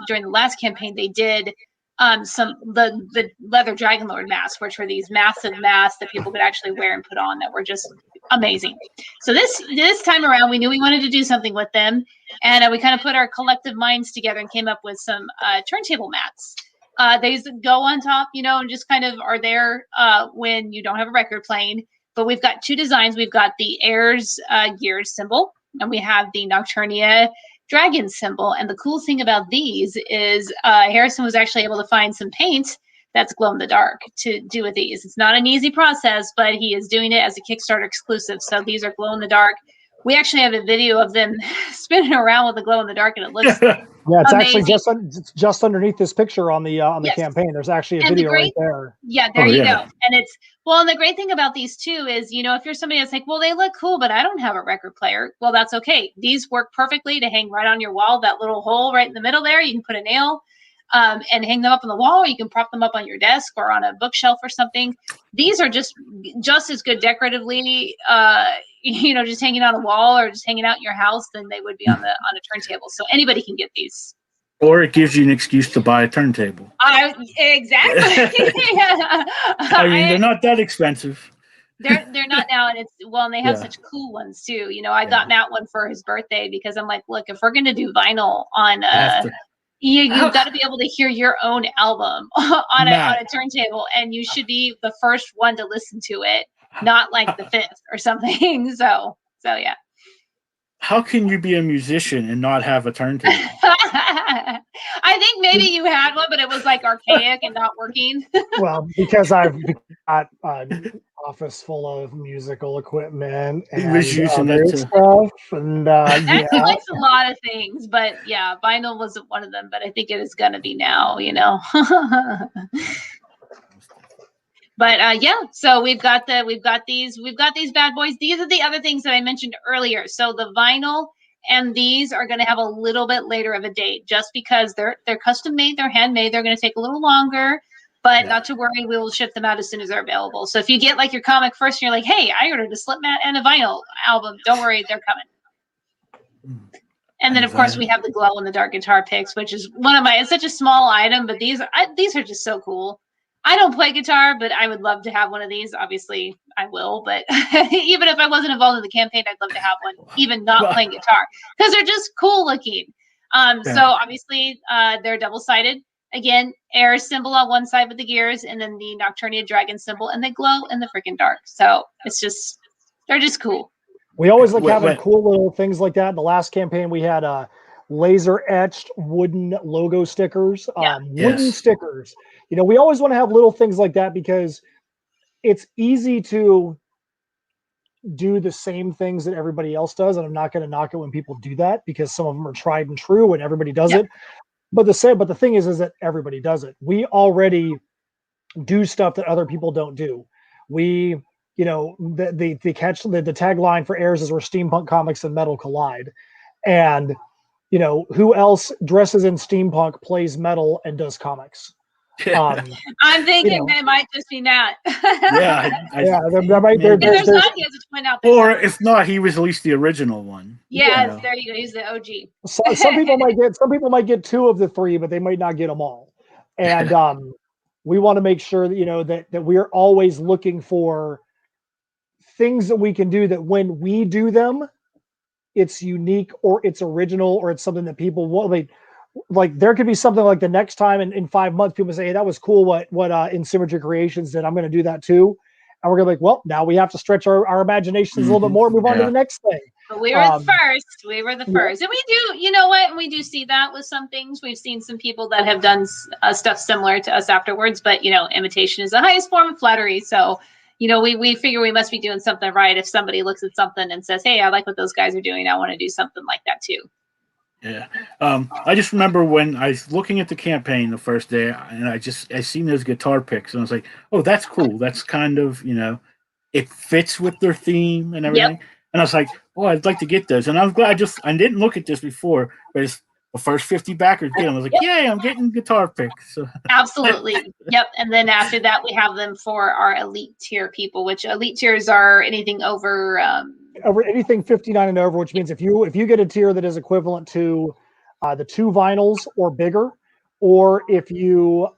during the last campaign, they did the leather Dragon Lord masks, which were these massive masks that people could actually wear and put on, that were just amazing. So this time around, we knew we wanted to do something with them, and we kind of put our collective minds together and came up with some turntable mats. They go on top, and just kind of are there when you don't have a record playing. But we've got 2 designs. We've got the Heirs Gears symbol, and we have the Nocturnia dragon symbol. And the cool thing about these is Harrison was actually able to find some paint that's glow in the dark to do with these. It's not an easy process, but he is doing it as a Kickstarter exclusive. So these are glow in the dark. We actually have a video of them spinning around with the glow in the dark, and it looks it's amazing. actually just underneath this picture on the campaign. There's actually a video right there. Yeah, there you go. And it's and the great thing about these too is, if you're somebody that's like, well, they look cool, but I don't have a record player. Well, that's okay. These work perfectly to hang right on your wall. That little hole right in the middle there, you can put a nail and hang them up on the wall, or you can prop them up on your desk or on a bookshelf or something. These are just as good decoratively, just hanging on a wall or just hanging out in your house than they would be on a turntable. So anybody can get these. Or it gives you an excuse to buy a turntable. Exactly. I mean, they're not that expensive. They're not now, and and they have such cool ones too. I got Matt one for his birthday, because I'm like, look, if we're gonna do vinyl on you've got to be able to hear your own album on a turntable, and you should be the first one to listen to it, not like the 5th or something. So yeah. how can you be a musician and not have a turntable? I think maybe you had one, but it was like archaic and not working. Well, because I've got an office full of musical equipment He and was using other it to. stuff, and That collects a lot of things, but yeah, vinyl wasn't one of them. But I think it is going to be now. But yeah, so we've got these bad boys. These are the other things that I mentioned earlier. So the vinyl and these are going to have a little bit later of a date, just because they're custom made, they're handmade. They're going to take a little longer, but not to worry, we will ship them out as soon as they're available. So if you get like your comic first, and you're like, hey, I ordered a Slipmat and a vinyl album. Don't worry, they're coming. And then, of course, we have the glow in the dark guitar picks, which is it's such a small item, but these are just so cool. I don't play guitar, but I would love to have one of these. Obviously, I will, but even if I wasn't involved in the campaign, I'd love to have one, even not playing guitar, because they're just cool looking. So obviously, they're double-sided. Again, air symbol on one side with the gears, and then the Nocturnia dragon symbol, and they glow in the freaking dark. So they're just cool. We always like having cool little things like that. In the last campaign, we had laser etched wooden logo stickers, wooden stickers. We always want to have little things like that because it's easy to do the same things that everybody else does. And I'm not going to knock it when people do that, because some of them are tried and true and everybody does it. But the thing is that everybody does it. We already do stuff that other people don't do. We, the tagline for Heirs is where steampunk comics and metal collide. And, who else dresses in steampunk, plays metal, and does comics? I'm thinking it might just be Nat. There's not, he has to point out. Or if not, he was at least the original one. Yes, there you go. He's the OG. Some people might get two of the three, but they might not get them all. And we want to make sure that that we're always looking for things that we can do that when we do them, it's unique or it's original or it's something that people want. Like there could be something like the next time in 5 months, people say, hey, that was cool what In Symmetry Creations did. I'm going to do that too. And we're going to be like, well, now we have to stretch our imaginations a little bit more and move on to the next thing. But we were the first. We were the first. And we do, you know what? We do see that with some things. We've seen some people that have done stuff similar to us afterwards. But, imitation is the highest form of flattery. So, we figure we must be doing something right if somebody looks at something and says, hey, I like what those guys are doing. I want to do something like that too. Yeah. I just remember when I was looking at the campaign the first day, and I seen those guitar picks, and I was like, oh, that's cool. That's kind of, it fits with their theme and everything. Yep. And I was like, oh, I'd like to get those. And I'm glad I didn't look at this before, but it's the first 50 backers get them. I was like, yay, I'm getting guitar picks. So. Absolutely. Yep. And then after that, we have them for our elite tier people, which elite tiers are anything over anything 59 and over, which means if you get a tier that is equivalent to the 2 vinyls or bigger, or if you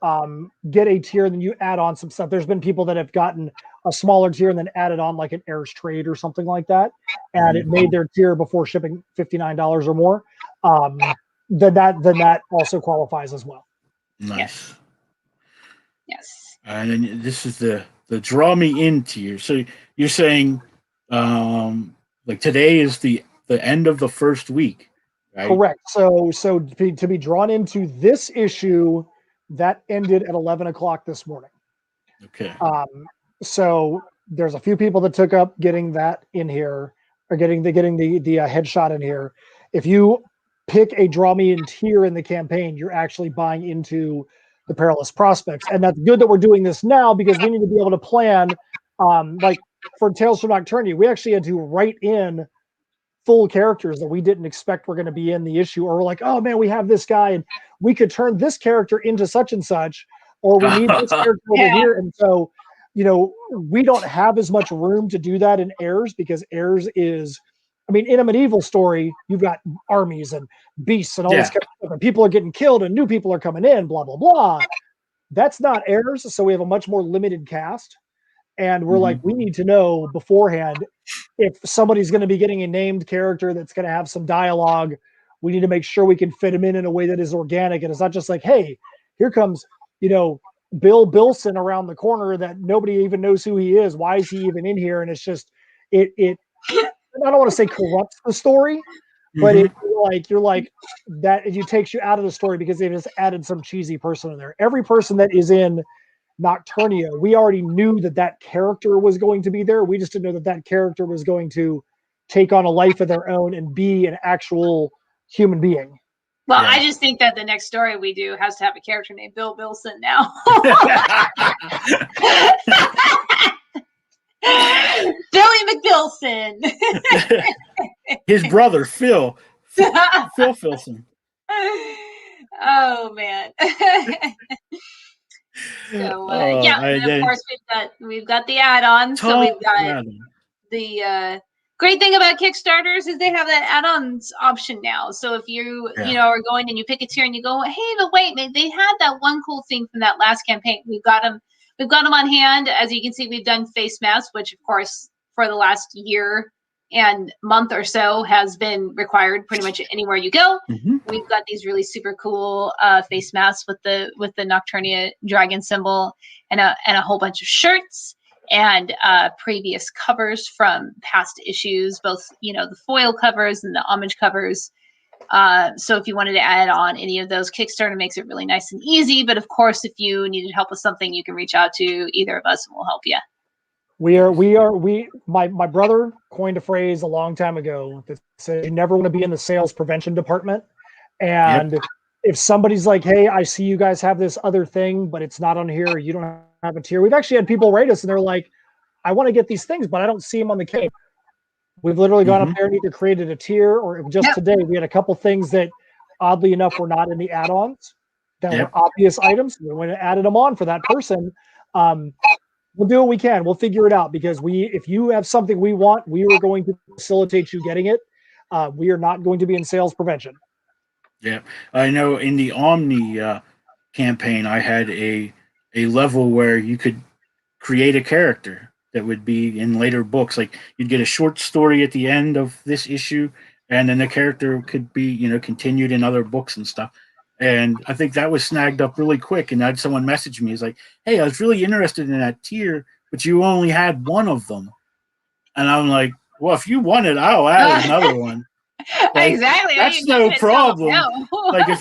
get a tier, then you add on some stuff. There's been people that have gotten a smaller tier and then added on like an Heirs trade or something like that, and it made their tier before shipping $59 or more. Then that also qualifies as well. Nice. Yes. And then this is the draw me in tier. So you're saying like today is the end of the first week, right? Correct. So to be drawn into this issue, that ended at 11 o'clock this morning. Okay. So there's a few people that took up getting that in here, or getting the headshot in here. If you pick a draw me in tier in the campaign, you're actually buying into the Perilous Prospects, and that's good that we're doing this now, because we need to be able to plan. Like for Tales from Nocturnia, we actually had to write in full characters that we didn't expect were going to be in the issue, or we're like, oh man, we have this guy and we could turn this character into such and such, or we need this character over here. And so, we don't have as much room to do that in Heirs, because Heirs is, in a medieval story, you've got armies and beasts and all this kind of stuff, and people are getting killed and new people are coming in, blah, blah, blah. That's not Heirs. So we have a much more limited cast. And we're like, we need to know beforehand if somebody's going to be getting a named character that's going to have some dialogue. We need to make sure we can fit him in a way that is organic. And it's not just like, hey, here comes, Bill Bilson around the corner that nobody even knows who he is. Why is he even in here? And it's just, it I don't want to say corrupts the story, but you're like that. It takes you out of the story because they just added some cheesy person in there. Every person that is in Nocturnia, we already knew that character was going to be there. We just didn't know that character was going to take on a life of their own and be an actual human being. Well, I just think that the next story we do has to have a character named Bill Bilson now. Billy McBilson. His brother, Phil Filson. Oh man. So and of course we've got the add-on. So we've got the great thing about Kickstarters is they have that add-ons option now. So if you are going and you pick a tier and you go, hey, but wait, they had that one cool thing from that last campaign. We've got them on hand. As you can see, we've done face masks, which of course for the last year and month or so has been required pretty much anywhere you go. We've got these really super cool face masks with the Nocturnia dragon symbol and a whole bunch of shirts and previous covers from past issues, both the foil covers and the homage covers. So if you wanted to add on any of those, Kickstarter makes it really nice and easy. But of course, if you needed help with something, you can reach out to either of us and we'll help you. My brother coined a phrase a long time ago that said, you never want to be in the sales prevention department. And if somebody's like, hey, I see you guys have this other thing, but it's not on here, you don't have a tier. We've actually had people write us and they're like, I want to get these things, but I don't see them on the cape. We've literally gone up there and either created a tier or just today we had a couple things that oddly enough were not in the add-ons that were obvious items. We went and added them on for that person. We'll do what we can. We'll figure it out because if you have something we want, we are going to facilitate you getting it. We are not going to be in sales prevention. Yeah, I know in the Omni campaign, I had a level where you could create a character that would be in later books. Like you'd get a short story at the end of this issue, and then the character could be, continued in other books and stuff. And I think that was snagged up really quick. And I had someone message me. He's like, hey, I was really interested in that tier, but you only had one of them. And I'm like, well, if you want it, I'll add another one. Like, exactly. That's no problem. Like if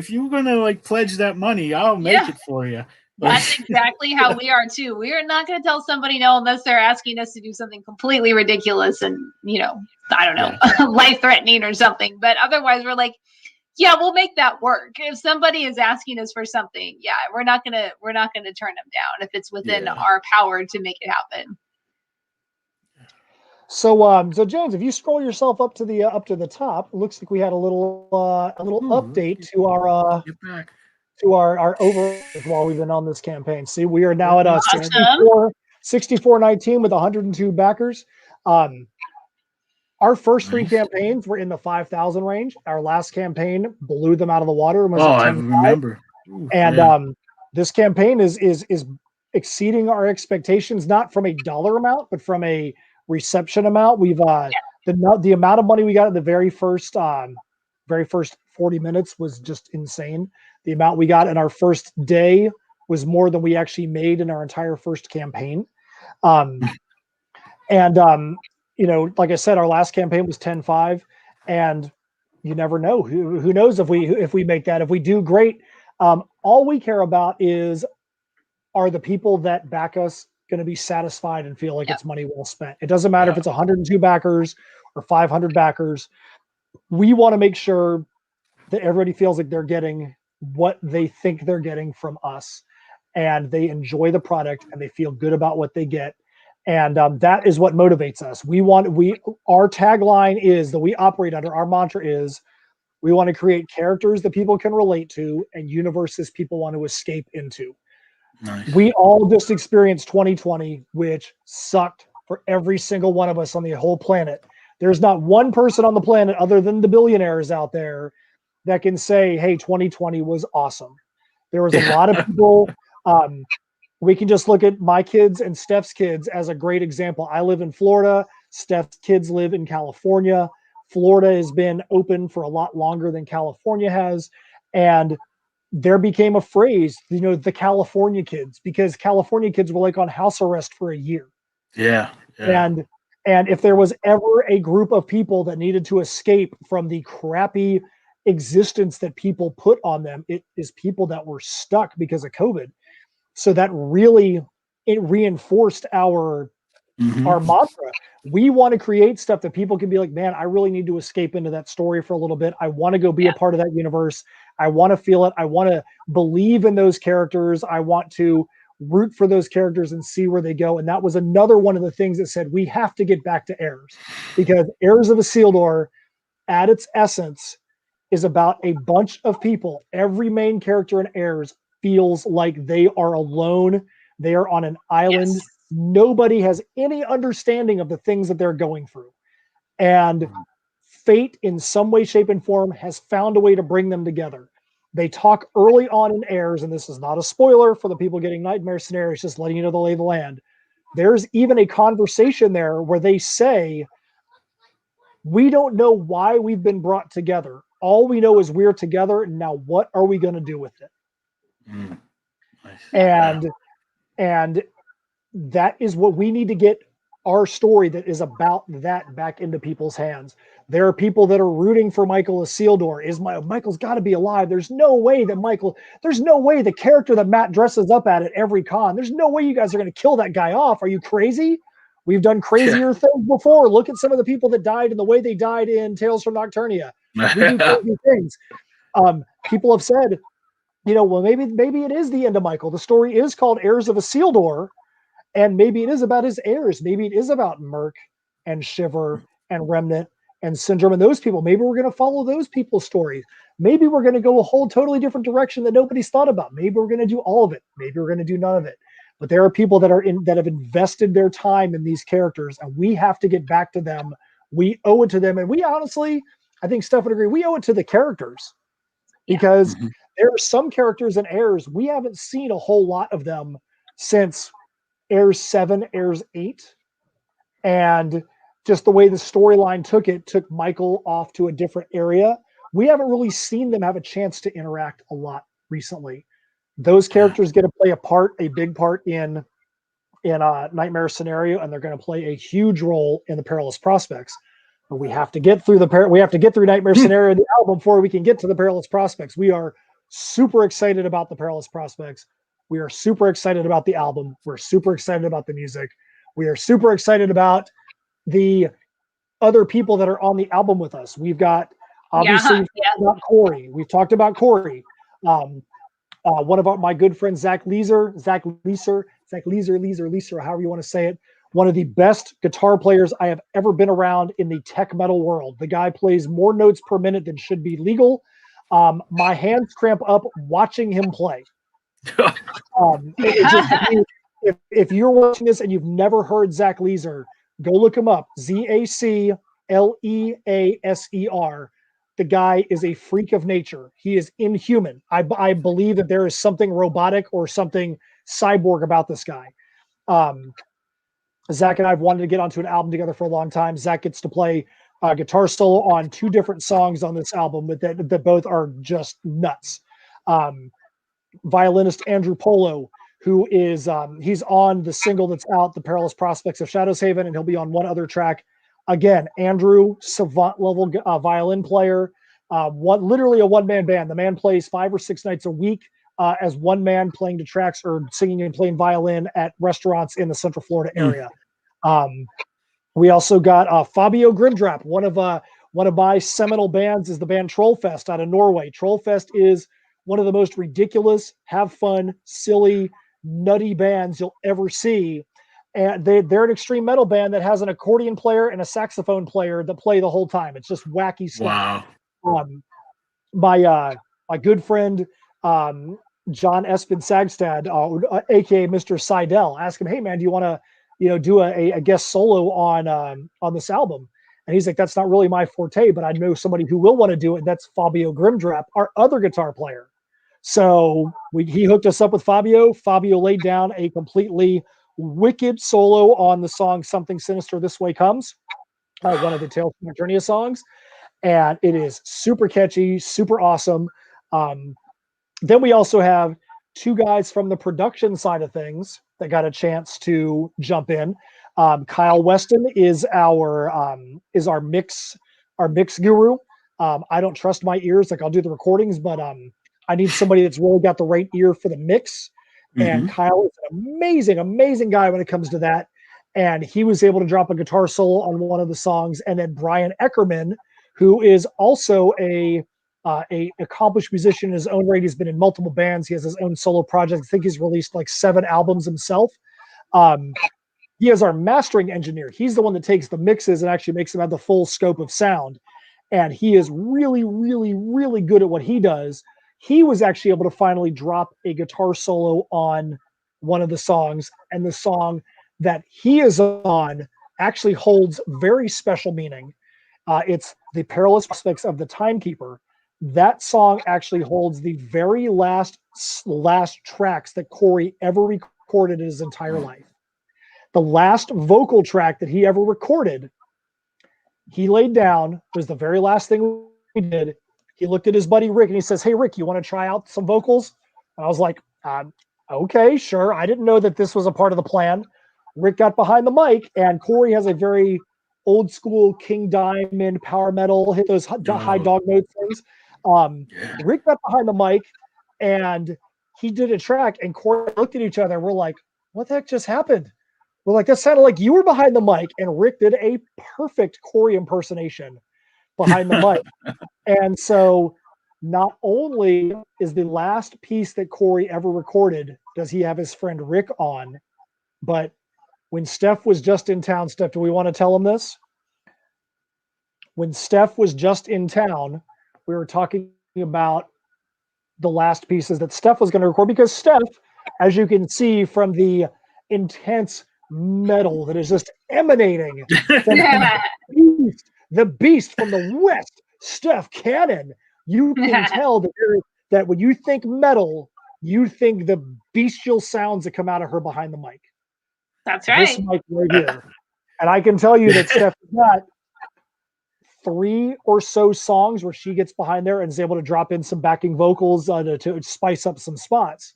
you're gonna like pledge that money, I'll make it for you. That's exactly how we are too. We are not going to tell somebody no unless they're asking us to do something completely ridiculous and I don't know, life-threatening or something. But otherwise, we're like, yeah, we'll make that work. If somebody is asking us for something, we're not gonna turn them down if it's within our power to make it happen. So James, if you scroll yourself up to the top, it looks like we had a little update to our over while we've been on this campaign. See, we are now at 6419 with 102 backers. Our first three campaigns were in the 5,000 range. Our last campaign blew them out of the water. And was I remember. And this campaign is exceeding our expectations, not from a dollar amount, but from a reception amount. We've the amount of money we got in the very first 40 minutes was just insane. The amount we got in our first day was more than we actually made in our entire first campaign. Like I said, our last campaign was 10.5, and you never know. Who knows if we make that? If we do, great. All we care about are the people that back us going to be satisfied and feel like it's money well spent. It doesn't matter if it's 102 backers or 500 backers. We want to make sure that everybody feels like they're getting what they think they're getting from us, and they enjoy the product and they feel good about what they get. And that is what motivates us. Our tagline is that we operate under, our mantra is, we want to create characters that people can relate to and universes people want to escape into. Nice. We all just experienced 2020, which sucked for every single one of us on the whole planet. There's not one person on the planet other than the billionaires out there that can say, hey, 2020 was awesome. There was a lot of people. We can just look at my kids and Steph's kids as a great example. I live in Florida. Steph's kids live in California. Florida has been open for a lot longer than California has. And there became a phrase, the California kids, because California kids were like on house arrest for a year. Yeah. And And if there was ever a group of people that needed to escape from the crappy existence that people put on them, it is people that were stuck because of COVID. So that really, it reinforced our mantra. We want to create stuff that people can be like, man, I really need to escape into that story for a little bit. I want to go be a part of that universe. I want to feel it. I want to believe in those characters. I want to root for those characters and see where they go. And that was another one of the things that said we have to get back to Heirs, because Heirs of Isildur at its essence is about a bunch of people. Every main character in Heirs feels like they are alone. They are on an island. Yes. Nobody has any understanding of the things that they're going through. And fate, in some way, shape, and form, has found a way to bring them together. They talk early on in Heirs, and this is not a spoiler for the people getting nightmare scenarios, just letting you know the lay of the land. There's even a conversation there where they say, we don't know why we've been brought together. All we know is we're together. And now what are we going to do with it? And that is what we need to get our story that is about that back into people's hands. There are people that are rooting for Michael Isildur. Michael's got to be alive. There's no way the character that Matt dresses up at every con, there's no way you guys are going to kill that guy off. Are you crazy? We've done crazier things before. Look at some of the people that died and the way they died in Tales from Nocturnia. We do crazy things. People have said, well, maybe it is the end of Michael. The story is called Heirs of Isildur, and maybe it is about his heirs. Maybe it is about Merc and Shiver and Remnant and Syndrome and those people. Maybe we're going to follow those people's stories. Maybe we're going to go a whole totally different direction that nobody's thought about. Maybe we're going to do all of it. Maybe we're going to do none of it. But there are people that have invested their time in these characters, and we have to get back to them. We owe it to them. And we honestly, I think Steph would agree, we owe it to the characters, because there are some characters in Heirs, we haven't seen a whole lot of them since Heirs 7, Heirs 8. And just the way the storyline took Michael off to a different area. We haven't really seen them have a chance to interact a lot recently. Those characters get to play a big part in a Nightmare Scenario, and they're going to play a huge role in the Perilous Prospects. But we have to get through Nightmare Scenario, the album, before we can get to the Perilous Prospects. We are super excited about the Perilous Prospects. We are super excited about the album. We're super excited about the music. We are super excited about the other people that are on the album with us. We've got, obviously, about Corey. We've talked about Corey. One of my good friends, Zach Leeser, however you want to say it, one of the best guitar players I have ever been around in the tech metal world. The guy plays more notes per minute than should be legal. My hands cramp up watching him play. If you're watching this and you've never heard Zach Leeser, go look him up. Zacleaser. The guy is a freak of nature. He is inhuman. I believe that there is something robotic or something cyborg about this guy. Zach and I have wanted to get onto an album together for a long time. Zach gets to play guitar solo on 2 different songs on this album that both are just nuts. Violinist Andrew Polo, who is he's on the single that's out, The Perilous Prospects of Shadow's Haven, and he'll be on one other track. Again, Andrew, savant level violin player, literally a one-man band. The man plays 5 or 6 nights a week as one man playing to tracks or singing and playing violin at restaurants in the Central Florida area. We also got Fabio Grimdrap. One of my seminal bands is the band Trollfest out of Norway. Trollfest is one of the most ridiculous, have fun, silly, nutty bands you'll ever see. And they're an extreme metal band that has an accordion player and a saxophone player that play the whole time. It's just wacky stuff. Wow. My good friend John Espen Sagstad, aka Mr. Seidel, asked him, "Hey man, do you want to do a guest solo on this album?" And he's like, "That's not really my forte, but I know somebody who will want to do it." And that's Fabio Grimdrap, our other guitar player. So he hooked us up with Fabio. Fabio laid down a completely wicked solo on the song Something Sinister This Way Comes, one of the Tales from Nocturnia songs. And it is super catchy, super awesome. Then we also have 2 guys from the production side of things that got a chance to jump in. Kyle Weston is our mix guru. I don't trust my ears. Like, I'll do the recordings, but I need somebody that's really got the right ear for the mix. And Kyle is an amazing, amazing guy when it comes to that. And he was able to drop a guitar solo on one of the songs. And then Brian Eckerman, who is also a accomplished musician in his own right. He's been in multiple bands. He has his own solo project. I think he's released like 7 albums himself. He is our mastering engineer. He's the one that takes the mixes and actually makes them have the full scope of sound. And he is really, really, really good at what he does. He was actually able to finally drop a guitar solo on one of the songs, and the song that he is on actually holds very special meaning. It's The Perilous Prospects of the Timekeeper. That song actually holds the very last tracks that Corey ever recorded in his entire life. The last vocal track that he ever recorded, he laid down, was the very last thing we did. He looked at his buddy Rick and he says, "Hey Rick, you want to try out some vocals?" And I was like, okay, sure. I didn't know that this was a part of the plan. Rick got behind the mic, and Corey has a very old school King Diamond power metal, hit those high dog note things. Rick got behind the mic and he did a track, and Corey looked at each other and we're like, what the heck just happened? We're like, that sounded like you were behind the mic, and Rick did a perfect Corey impersonation behind the mic. And so not only is the last piece that Corey ever recorded, does he have his friend Rick on, but when Steph was just in town, Steph, do we want to tell him this? When Steph was just in town, we were talking about the last pieces that Steph was going to record, because Steph, as you can see from the intense metal that is just emanating, the beast from the west, Steph Cannon, you can tell that when you think metal, you think the bestial sounds that come out of her behind the mic. That's right. This mic right here. And I can tell you that Steph has got 3 or so songs where she gets behind there and is able to drop in some backing vocals to spice up some spots.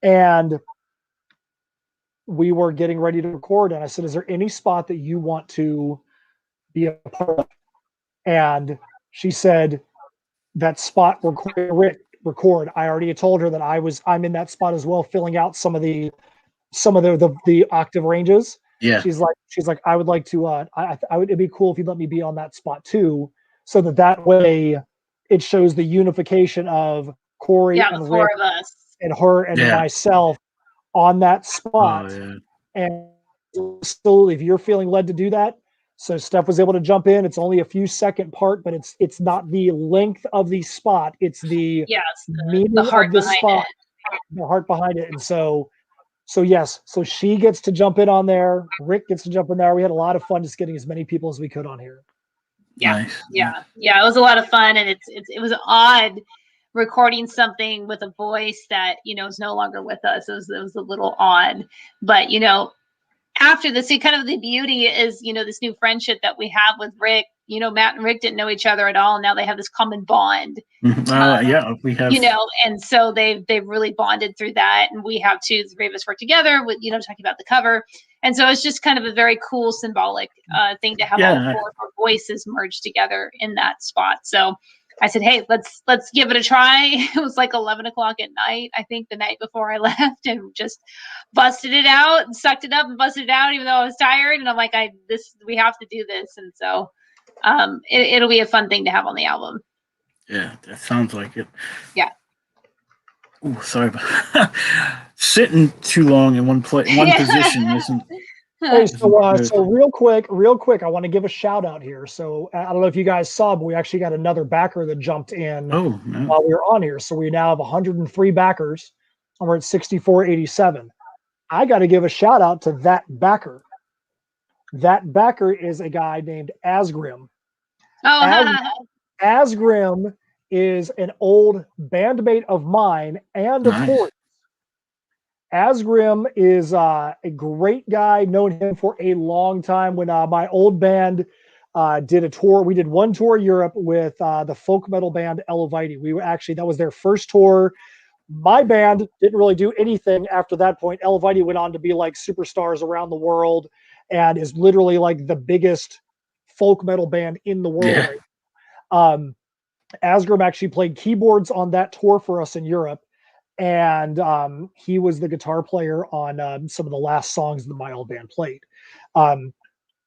And we were getting ready to record, and I said, is there any spot that you want to be a part of? And she said, that spot record. I already told her that I'm in that spot as well, filling out some of the octave ranges. Yeah. She's like, I would like to, it'd be cool if you'd let me be on that spot too, so that way it shows the unification of Corey and Rick of us, and her and myself on that spot. And still, if you're feeling led to do that, so Steph was able to jump in. It's only a few second part, but it's not the length of the spot. It's the meaning of the spot, the heart behind it. And so yes, so she gets to jump in on there. Rick gets to jump in there. We had a lot of fun just getting as many people as we could on here. Yeah, nice. Yeah. It was a lot of fun, and it was odd recording something with a voice that is no longer with us. It was a little odd, but after this, kind of the beauty is this new friendship that we have with Rick. Matt and Rick didn't know each other at all, and now they have this common bond. We have. And so they've really bonded through that, and we have too. The 3 of us work together with talking about the cover, and so it's just kind of a very cool symbolic thing to have all 4 of our voices merged together in that spot. So I said, hey, let's give it a try. It was like 11 o'clock at night, I think, the night before I left, and just busted it out and sucked it up and busted it out, even though I was tired. And I'm like, we have to do this. And so it'll be a fun thing to have on the album. Yeah, that sounds like it. Yeah. Oh, sorry about sitting too long in one position isn't. Hey, so real quick, I want to give a shout out here. So I don't know if you guys saw, but we actually got another backer that jumped in while we were on here. So we now have 103 backers, and we're at 6487. I got to give a shout out to that backer. That backer is a guy named Asgrim. Asgrim is an old bandmate of mine and of Corey. Asgrim is a great guy, known him for a long time. When my old band did a tour, we did one tour of Europe with the folk metal band Elevite. That was their first tour. My band didn't really do anything after that point. Elevite went on to be like superstars around the world, and is literally like the biggest folk metal band in the world. Yeah. Right? Asgrim actually played keyboards on that tour for us in Europe, and he was the guitar player on some of the last songs that my old band played.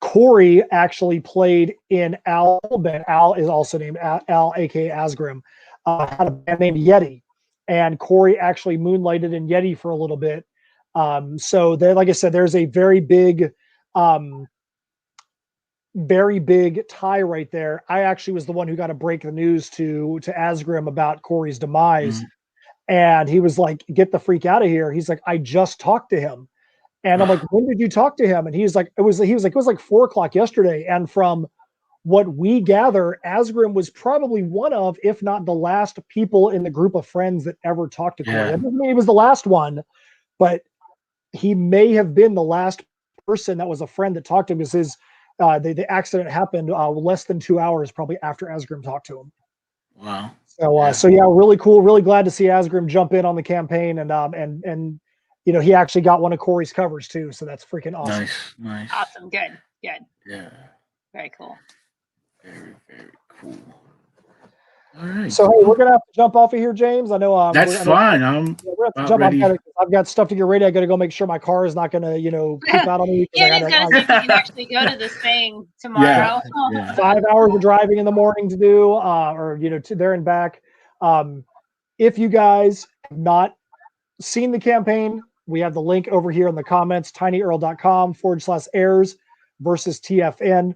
Corey actually played in Al band. Al is also named Al, aka Asgrim. Had a band named Yeti, and Corey actually moonlighted in Yeti for a little bit. So there, like I said, there's a very big tie right there. I actually was the one who got to break the news to Asgrim about Corey's demise, and he was like, "Get the freak out of here!" He's like, "I just talked to him." And I'm like, when did you talk to him? And he was like, it was like 4:00 yesterday. And from what we gather, Asgrim was probably one of, if not the last people in the group of friends that ever talked to Corey. Yeah. That doesn't mean he was the last one, but he may have been the last person that was a friend that talked to him, because the accident happened less than 2 hours probably after Asgrim talked to him. Wow. So yeah, really cool. Really glad to see Asgrim jump in on the campaign, and you know, he actually got one of Corey's covers too, so that's freaking awesome. Nice. Awesome. Good. Yeah. Very cool. Very cool. All right. So hey, we're gonna have to jump off of here, James. I know that's fine. I'm ready. I've got stuff to get ready. I got to go make sure my car is not gonna, poop out on me. Yeah, he's got to see if he can actually go to this thing tomorrow. Yeah. 5 hours of driving in the morning to do, or to there and back. If you guys have not seen the campaign, we have the link over here in the comments, tinyurl.com/heirs versus TFN.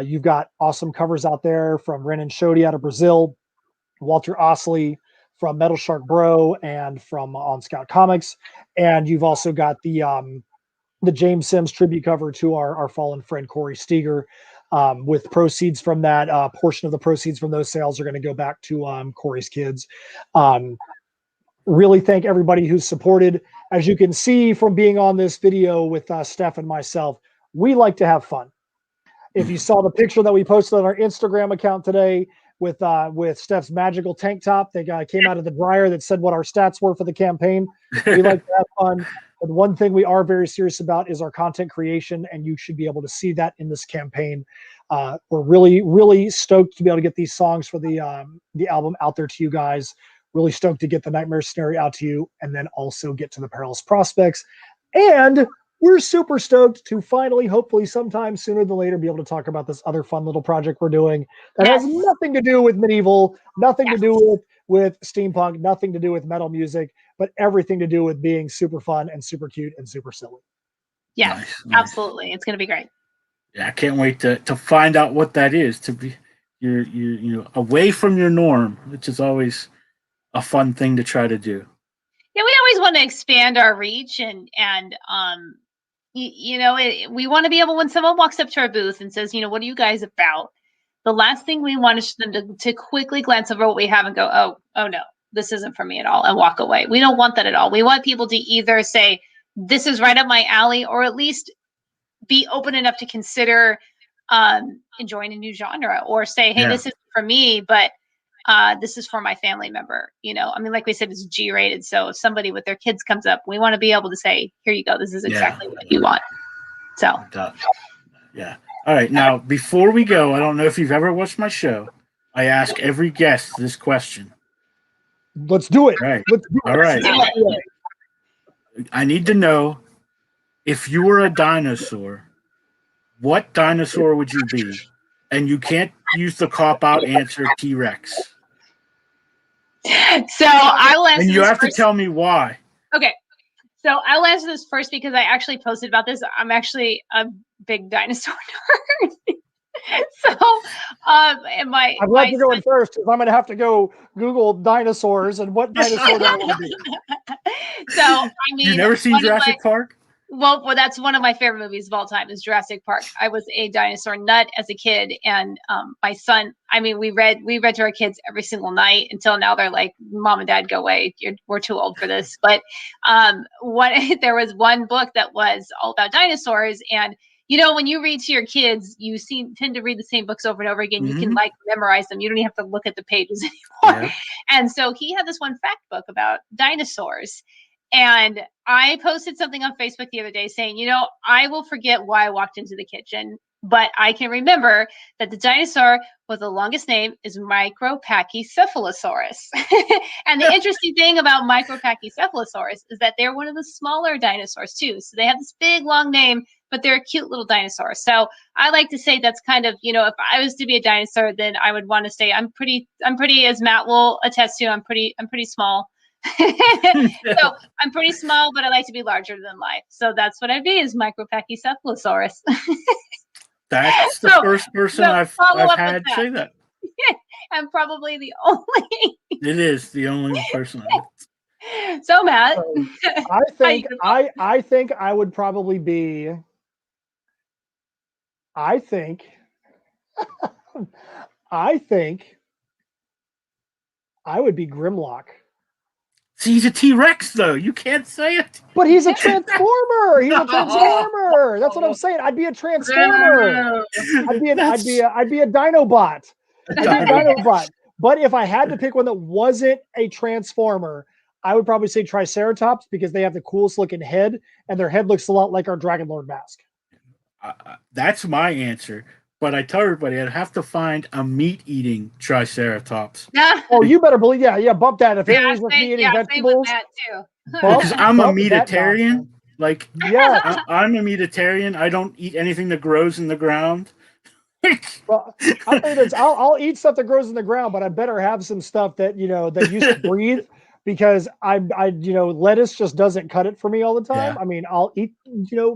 You've got awesome covers out there from Renan Shodi out of Brazil, Walter Osley from Metal Shark Bro and from On Scout Comics. And you've also got the James Sims tribute cover to our fallen friend Corey Steger, with proceeds from that. Portion of the proceeds from those sales are going to go back to Corey's kids. Really thank everybody who's supported. As you can see from being on this video with Steph and myself, we like to have fun. If you saw the picture that we posted on our Instagram account today with Steph's magical tank top that came out of the dryer that said what our stats were for the campaign, we like to have fun. But one thing we are very serious about is our content creation, and you should be able to see that in this campaign. We're really stoked to be able to get these songs for the album out there to you guys. Really stoked to get the Nightmare scenario out to you, and then also get to the Perilous Prospects. And we're super stoked to finally, hopefully sometime sooner than later, be able to talk about this other fun little project we're doing that has nothing to do with medieval, nothing to do with steampunk, nothing to do with metal music, but everything to do with being super fun and super cute and super silly. Yeah, nice. Absolutely. It's going to be great. Yeah, I can't wait to find out what that is, to be you're away from your norm, which is always a fun thing to try to do. Yeah, we always want to expand our reach, and we want to be able, when someone walks up to our booth and says, what are you guys about? The last thing we want is them to quickly glance over what we have and go, oh no, this isn't for me at all, and walk away. We don't want that at all. We want people to either say, this is right up my alley, or at least be open enough to consider enjoying a new genre, or say, hey, this isn't for me, but this is for my family member. Like we said, it's G-rated. So if somebody with their kids comes up, we want to be able to say, here you go. This is exactly what you want. So. Yeah. All right. Now, before we go, I don't know if you've ever watched my show. I ask every guest this question. Let's do it. Right. Let's do All right. I need to know, if you were a dinosaur, what dinosaur would you be? And you can't use the cop-out answer T-Rex. So I'll answer. And you have to tell me why. Okay. So I'll answer this first because I actually posted about this. I'm actually a big dinosaur nerd. So, I'm glad you're going first, because I'm going to have to go Google dinosaurs and what dinosaur do I want to be. So, you've never seen Jurassic Park? Well, that's one of my favorite movies of all time, is Jurassic Park. I was a dinosaur nut as a kid, and my son, we read to our kids every single night until now. They're like, Mom and Dad, go away. We're too old for this. But there was one book that was all about dinosaurs, and when you read to your kids, you tend to read the same books over and over again. Mm-hmm. You can memorize them. You don't even have to look at the pages anymore. Yeah. And so he had this one fact book about dinosaurs. And I posted something on Facebook the other day saying, I will forget why I walked into the kitchen, but I can remember that the dinosaur with the longest name is Micropachycephalosaurus. And the interesting thing about Micropachycephalosaurus is that they're one of the smaller dinosaurs too. So they have this big long name, but they're a cute little dinosaur. So I like to say that's kind of, if I was to be a dinosaur, then I would want to say I'm pretty, as Matt will attest to, I'm pretty small. So I'm pretty small, but I like to be larger than life. So that's what I'd be, is Micropachycephalosaurus. That's the first person I've had say that. I'm probably the only. It is the only person. So Matt, I think I would probably be. I think I would be Grimlock. See, he's a T-Rex, though. You can't say it. But he's a transformer. He's a transformer. That's what I'm saying. I'd be a transformer. I'd be a Dinobot. I'd be a Dinobot. But if I had to pick one that wasn't a transformer, I would probably say Triceratops, because they have the coolest looking head, and their head looks a lot like our Dragon Lord mask. That's my answer. But I tell everybody I'd have to find a meat-eating Triceratops. Oh, you better believe, yeah, bump that. If it was with me eating vegetables, that too. Because I'm a meatitarian. I'm a meatitarian. I don't eat anything that grows in the ground. Well, I'll say this: I'll eat stuff that grows in the ground, but I better have some stuff that that used to breathe, because I lettuce just doesn't cut it for me all the time. Yeah. I mean, I'll eat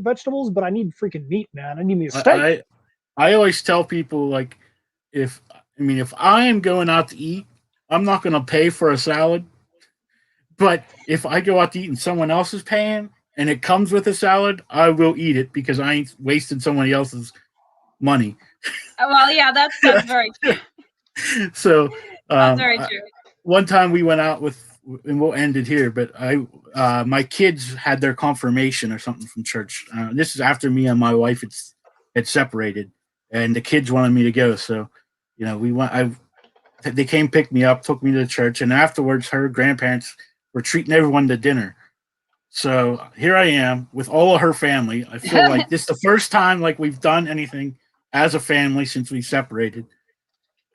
vegetables, but I need freaking meat, man. I need me a steak. I always tell people, like, if I am going out to eat, I'm not going to pay for a salad. But if I go out to eat and someone else is paying and it comes with a salad, I will eat it, because I ain't wasting somebody else's money. Well, yeah, that's very true. So that's very true. One time we went out with, and we'll end it here, but my kids had their confirmation or something from church. This is after me and my wife had separated. And the kids wanted me to go, so we went. They came, picked me up, took me to the church, and afterwards, her grandparents were treating everyone to dinner. So here I am with all of her family. I feel like this is the first time we've done anything as a family since we separated,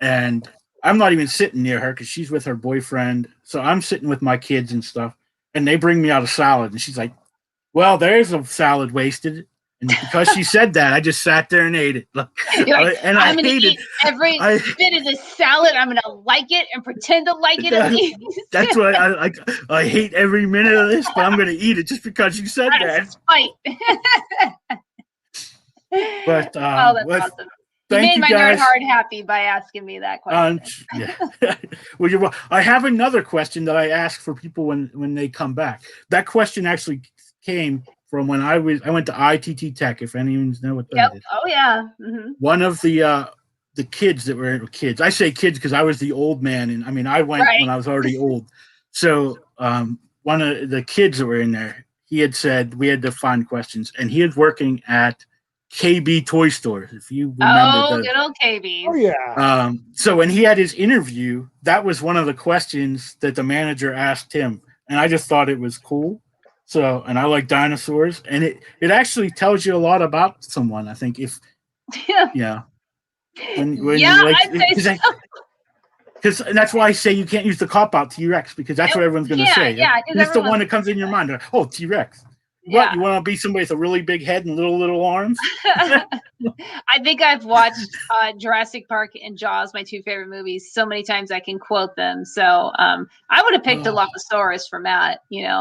and I'm not even sitting near her because she's with her boyfriend. So I'm sitting with my kids and stuff, and they bring me out a salad, and she's like, "Well, there's a salad wasted." And because she said that, I just sat there and ate it. I'm going to eat every bit of this salad. I'm going to like it and pretend to like it at least. That's what I hate every minute of this, but I'm going to eat it just because you said that. Spite. But that's awesome. You made my nerd heart happy by asking me that question. Well, I have another question that I ask for people when they come back. That question actually came from when I went to ITT Tech, if anyone knows what that is. Oh yeah. Mm-hmm. One of the kids that were kids. I say kids because I was the old man, and I went when I was already old. So one of the kids that were in there, he had said we had to find questions, and he was working at KB Toy Store. If you remember, good old KB. Oh yeah. So when he had his interview, that was one of the questions that the manager asked him, and I just thought it was cool. So, and I like dinosaurs, and it actually tells you a lot about someone. I think I'd say so. Because that's why I say you can't use the cop-out T-Rex, because that's what everyone's going to say. Yeah, it's the one that comes in your mind. Like, oh, T-Rex. Yeah. What, you want to be somebody with a really big head and little arms? I think I've watched Jurassic Park and Jaws, my two favorite movies, so many times I can quote them. So I would have picked Dilophosaurus for Matt, What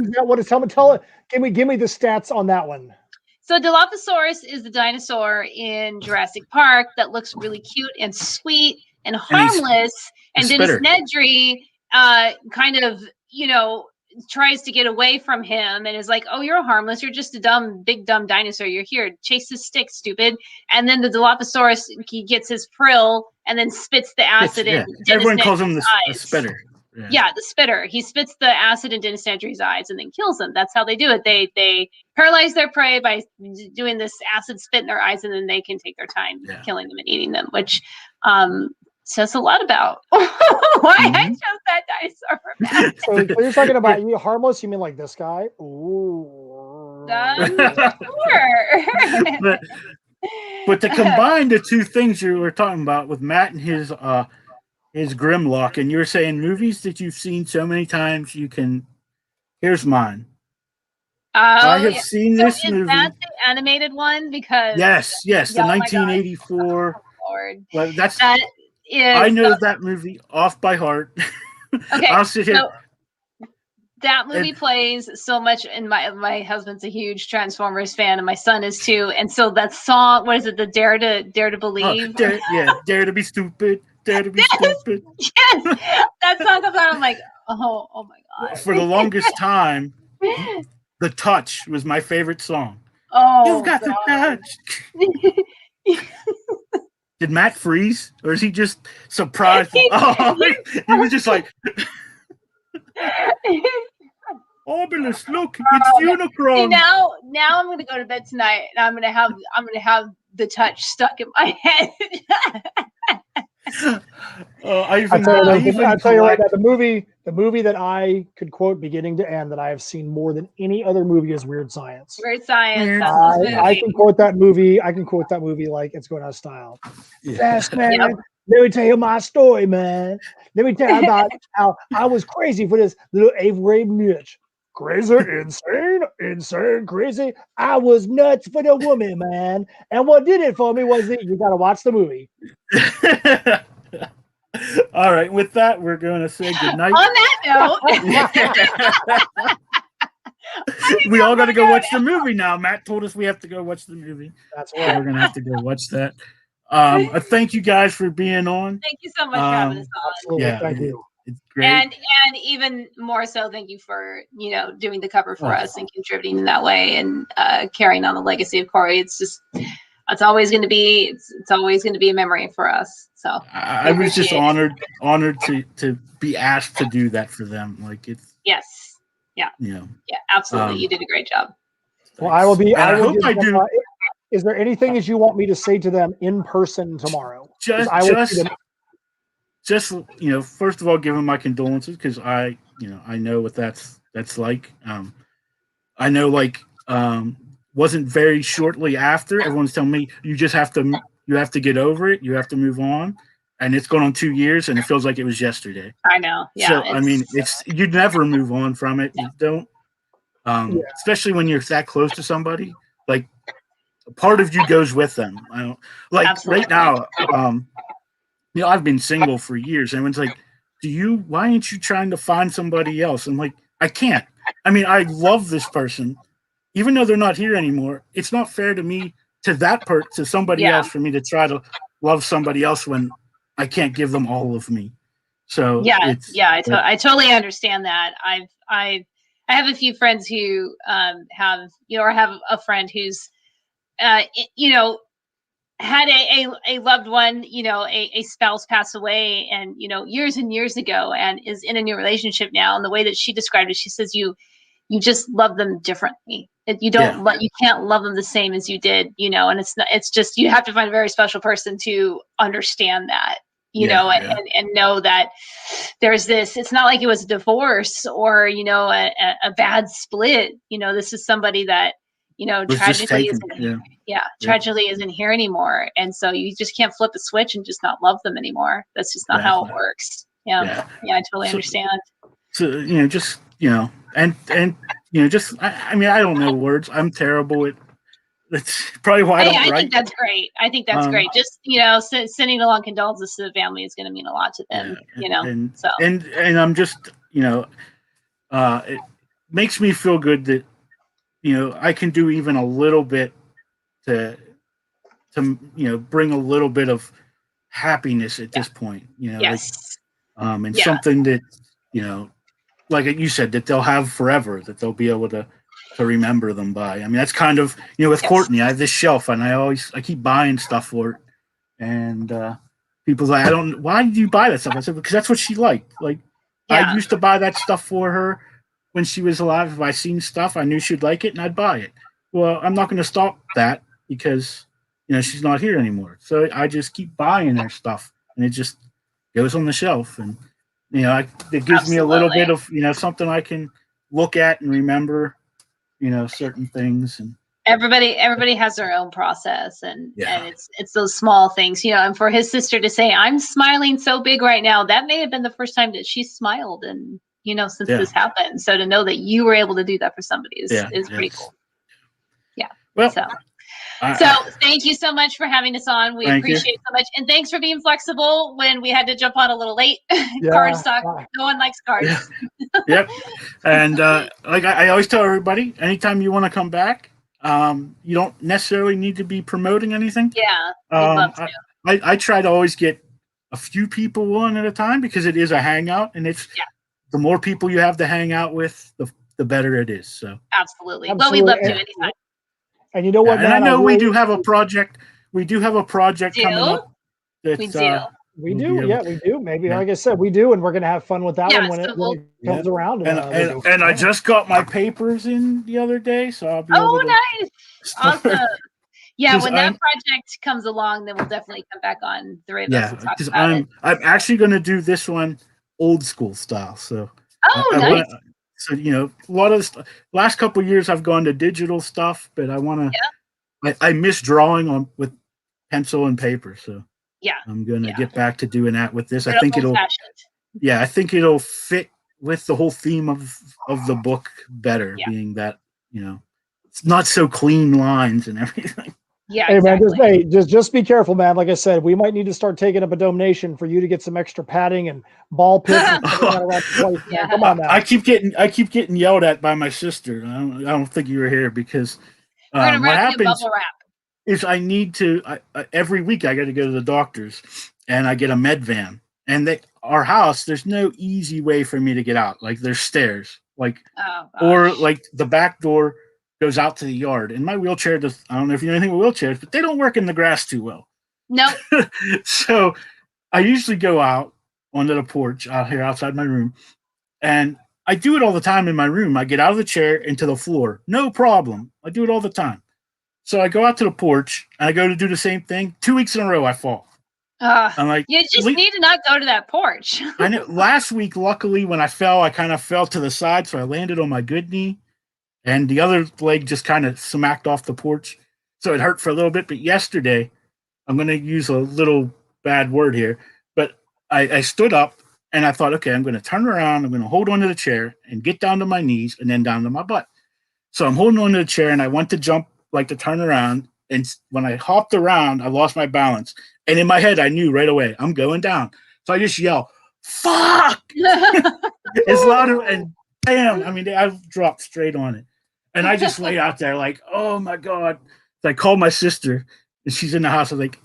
is that? What is tell it? Give me the stats on that one. So Dilophosaurus is the dinosaur in Jurassic Park that looks really cute and sweet and harmless. And Dennis Nedry kind of, tries to get away from him and is like, "Oh, you're harmless. You're just a big dumb dinosaur. You're here. Chase this stick, stupid." And then the Dilophosaurus, he gets his prill and then spits the acid in. Everyone calls him the spitter. Yeah, the spitter. He spits the acid in Dennis Nedry's eyes and then kills them. That's how they do it. They paralyze their prey by doing this acid spit in their eyes, and then they can take their time killing them and eating them, which says a lot about why I chose that dinosaur for Matt. So when you're talking about you harmless, you mean like this guy? Ooh. Sure. But to combine the two things you were talking about with Matt and his Grimlock, and you're saying movies that you've seen so many times, you can. Here's mine. I have seen this movie. Is that the animated one? Because yes, the 1984. Lord. Well, that's that is. I know that movie off by heart. Okay, I'll sit here. So that movie plays so much, and my husband's a huge Transformers fan, and my son is too. And so that song, what is it? The Dare to Believe. Dare to be stupid. Dare to be stupid. Yes, that song comes out. I'm like, oh my god. For the longest time, The Touch was my favorite song. Oh, you've got the touch. Did Matt freeze, or is he just surprised? He was just like, Obelisk, look, it's Unicron. See, now I'm gonna go to bed tonight, and I'm gonna have The Touch stuck in my head. I tell you right now, the movie that I could quote beginning to end that I have seen more than any other movie is Weird Science. Weird Science. I can quote that movie. I can quote that movie like it's going out of style. Fast man. Yep. Let me tell you my story, man. Let me tell you about how I was crazy for this little 8th grade bitch. Crazy, insane, crazy. I was nuts for the woman, man. And what did it for me was you got to watch the movie. All right. With that, we're going to say goodnight. On that note, we all got to go watch the movie now. Matt told us we have to go watch the movie. That's right. We're going to have to go watch that. Thank you guys for being on. Thank you so much for having us on. Absolutely. Yeah, thank you. It's great. And even more so, thank you for doing the cover for us and contributing in that way and carrying on the legacy of Corey. It's always going to be a memory for us. So I was just honored to be asked to do that for them. Like it's absolutely. You did a great job. Well, I will be. I hope I do. Is there anything that you want me to say to them in person tomorrow? Just first of all, give them my condolences because I know what that's like. I know wasn't very shortly after everyone's telling me you have to get over it, you have to move on, and it's going on 2 years and it feels like it was yesterday. I know. Yeah. So I mean, you never move on from it. You don't, especially when you're that close to somebody. Like a part of you goes with them. I don't like Absolutely. Right now. I've been single for years. And it's like, why aren't you trying to find somebody else? I'm like, I can't. I mean, I love this person, even though they're not here anymore. It's not fair to me, to somebody else for me to try to love somebody else when I can't give them all of me. So I totally understand that. I have a few friends who have a friend who's, had a loved one, a spouse pass away and, years and years ago and is in a new relationship now. And the way that she described it, she says, you just love them differently. You you can't love them the same as you did, and it's just, you have to find a very special person to understand that, and know that there's this, it's not like it was a divorce or, a bad split. This is somebody that, tragically isn't here anymore. And so you just can't flip a switch and just not love them anymore. That's just not how it works. Yeah. I totally understand. So, I mean, I don't know words. I'm terrible at, that's probably why I don't write. Think that's great. I think that's great. Just, sending along condolences to the family is going to mean a lot to them, and I'm just, it makes me feel good that, I can do even a little bit to bring a little bit of happiness at this point, Yes. Something that, like you said, that they'll have forever, that they'll be able to remember them by. I mean, that's kind of, with Courtney, I have this shelf and I keep buying stuff for it. And people's like, why did you buy that stuff? I said, because that's what she liked. Like, I used to buy that stuff for her when she was alive. If I seen stuff, I knew she'd like it and I'd buy it. Well, I'm not going to stop that because, she's not here anymore. So I just keep buying her stuff. And it just, goes on the shelf, and it gives me a little bit of something I can look at and remember, certain things. And everybody has their own process, and it's those small things, and for his sister to say, I'm smiling so big right now, that may have been the first time that she smiled, and since this happened. So to know that you were able to do that for somebody is pretty cool. Yeah. Well, so thank you so much for having us on. We appreciate it so much. And thanks for being flexible when we had to jump on a little late. Card stock. No one likes cards. Yep. And like I always tell everybody, anytime you want to come back, you don't necessarily need to be promoting anything. Yeah. We'd love to. I try to always get a few people on at a time, because it is a hangout, and it's the more people you have to hang out with, the better it is. So absolutely. But we'd love to anytime. And you know what? And I know we do have a project. We do have a project coming up. We do. We do. Yeah, we do. Maybe, like I said, we do, and we're going to have fun with that one when it comes around. And I just got my papers in the other day, so I'll be nice. Awesome. Yeah, when that project comes along, then we'll definitely come back on the radar. Yeah, because I'm actually going to do this one old school style. So nice. So a lot of last couple of years I've gone to digital stuff, but I want to. I miss drawing with pencil and paper, so I'm gonna get back to doing that with this. I think it'll fit with the whole theme of the book better, being that it's not so clean lines and everything. Yeah, hey man, just be careful, man. Like I said, we might need to start taking up a donation for you to get some extra padding and ball pits. And around the place, Come on, man. I keep getting yelled at by my sister. I don't think you were here, because we're gonna wrap you bubble wrap. Is I need to every week I got to go to the doctor's, and I get a med van, and our house, there's no easy way for me to get out. Like, there's stairs, or like the back door goes out to the yard, and my wheelchair I don't know if you know anything about wheelchairs, but they don't work in the grass too well. No. So I usually go out onto the porch out here outside my room, and I do it all the time in my room. I get out of the chair into the floor, no problem. I do it all the time. So I go out to the porch, and I go to do the same thing. 2 weeks in a row, I fall. I'm like, you just need to not go to that porch. I know. Last week, luckily, when I fell, I kind of fell to the side, so I landed on my good knee, and the other leg just kind of smacked off the porch, so it hurt for a little bit. But yesterday, I'm going to use a little bad word here, but I stood up, and I thought, okay, I'm going to turn around, I'm going to hold onto the chair and get down to my knees and then down to my butt. So I'm holding onto the chair, and I went to jump, to turn around, and when I hopped around, I lost my balance. And in my head, I knew right away, I'm going down. So I just yell, "Fuck!" It's louder, and bam! I mean, I dropped straight on it. And I just lay out there like, oh my God. So I called my sister, and she's in the house. I was like,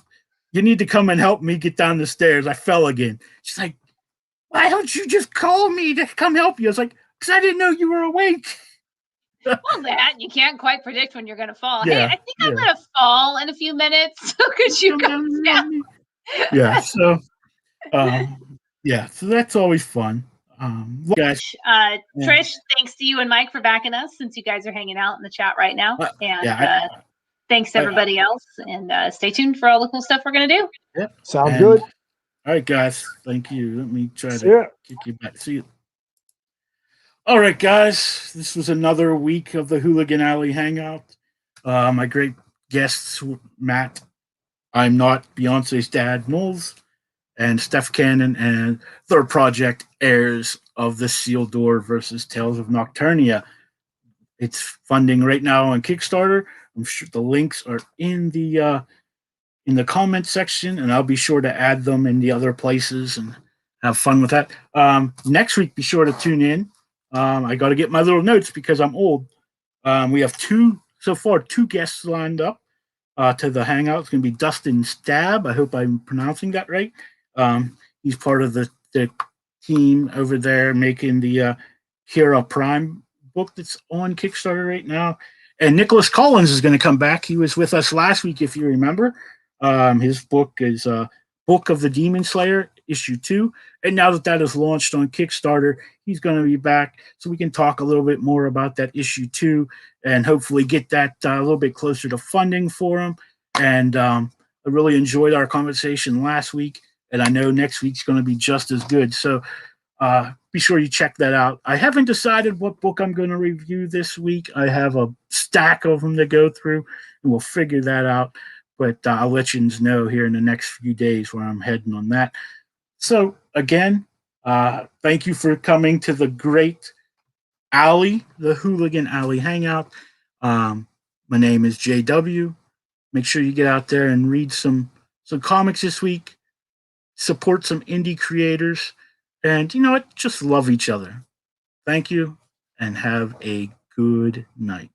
you need to come and help me get down the stairs. I fell again. She's like, why don't you just call me to come help you? I was like, because I didn't know you were awake. Well, that you can't quite predict when you're going to fall. Yeah, hey, I think I'm going to fall in a few minutes. So could you come down? Yeah. So, so that's always fun. Guys, Trish, thanks to you and Mike for backing us, since you guys are hanging out in the chat right now. And thanks everybody else. And stay tuned for all the cool stuff we're going to do. Yep. Sounds good. All right, guys. Thank you. Let me try to kick you back. See you. All right, guys. This was another week of the Hooligan Alley Hangout. My great guests, Matt. I'm not Beyonce's dad, Knowles, and Steph Cannon, and their project, Heirs of Isildur versus Tales of Nocturnia. It's funding right now on Kickstarter. I'm sure the links are in the comment section, and I'll be sure to add them in the other places and have fun with that. Next week, be sure to tune in. I got to get my little notes because I'm old. We have two guests lined up to the Hangout. It's going to be Dustin Stab. I hope I'm pronouncing that right. He's part of the team over there making the Kira Prime book that's on Kickstarter right now. And Nicholas Collins is going to come back. He was with us last week, if you remember. His book is Book of the Demon Slayer, issue 2. And now that is launched on Kickstarter, he's going to be back so we can talk a little bit more about that issue 2 and hopefully get that a little bit closer to funding for him. And I really enjoyed our conversation last week. and I know next week's going to be just as good. So be sure you check that out. I haven't decided what book I'm going to review this week. I have a stack of them to go through, and we'll figure that out. But I'll let you know here in the next few days where I'm heading on that. So again, thank you for coming to the great Alley, the Hooligan Alley Hangout. My name is JW. Make sure you get out there and read some comics this week. Support some indie creators. And you know what? Just love each other. Thank you and have a good night.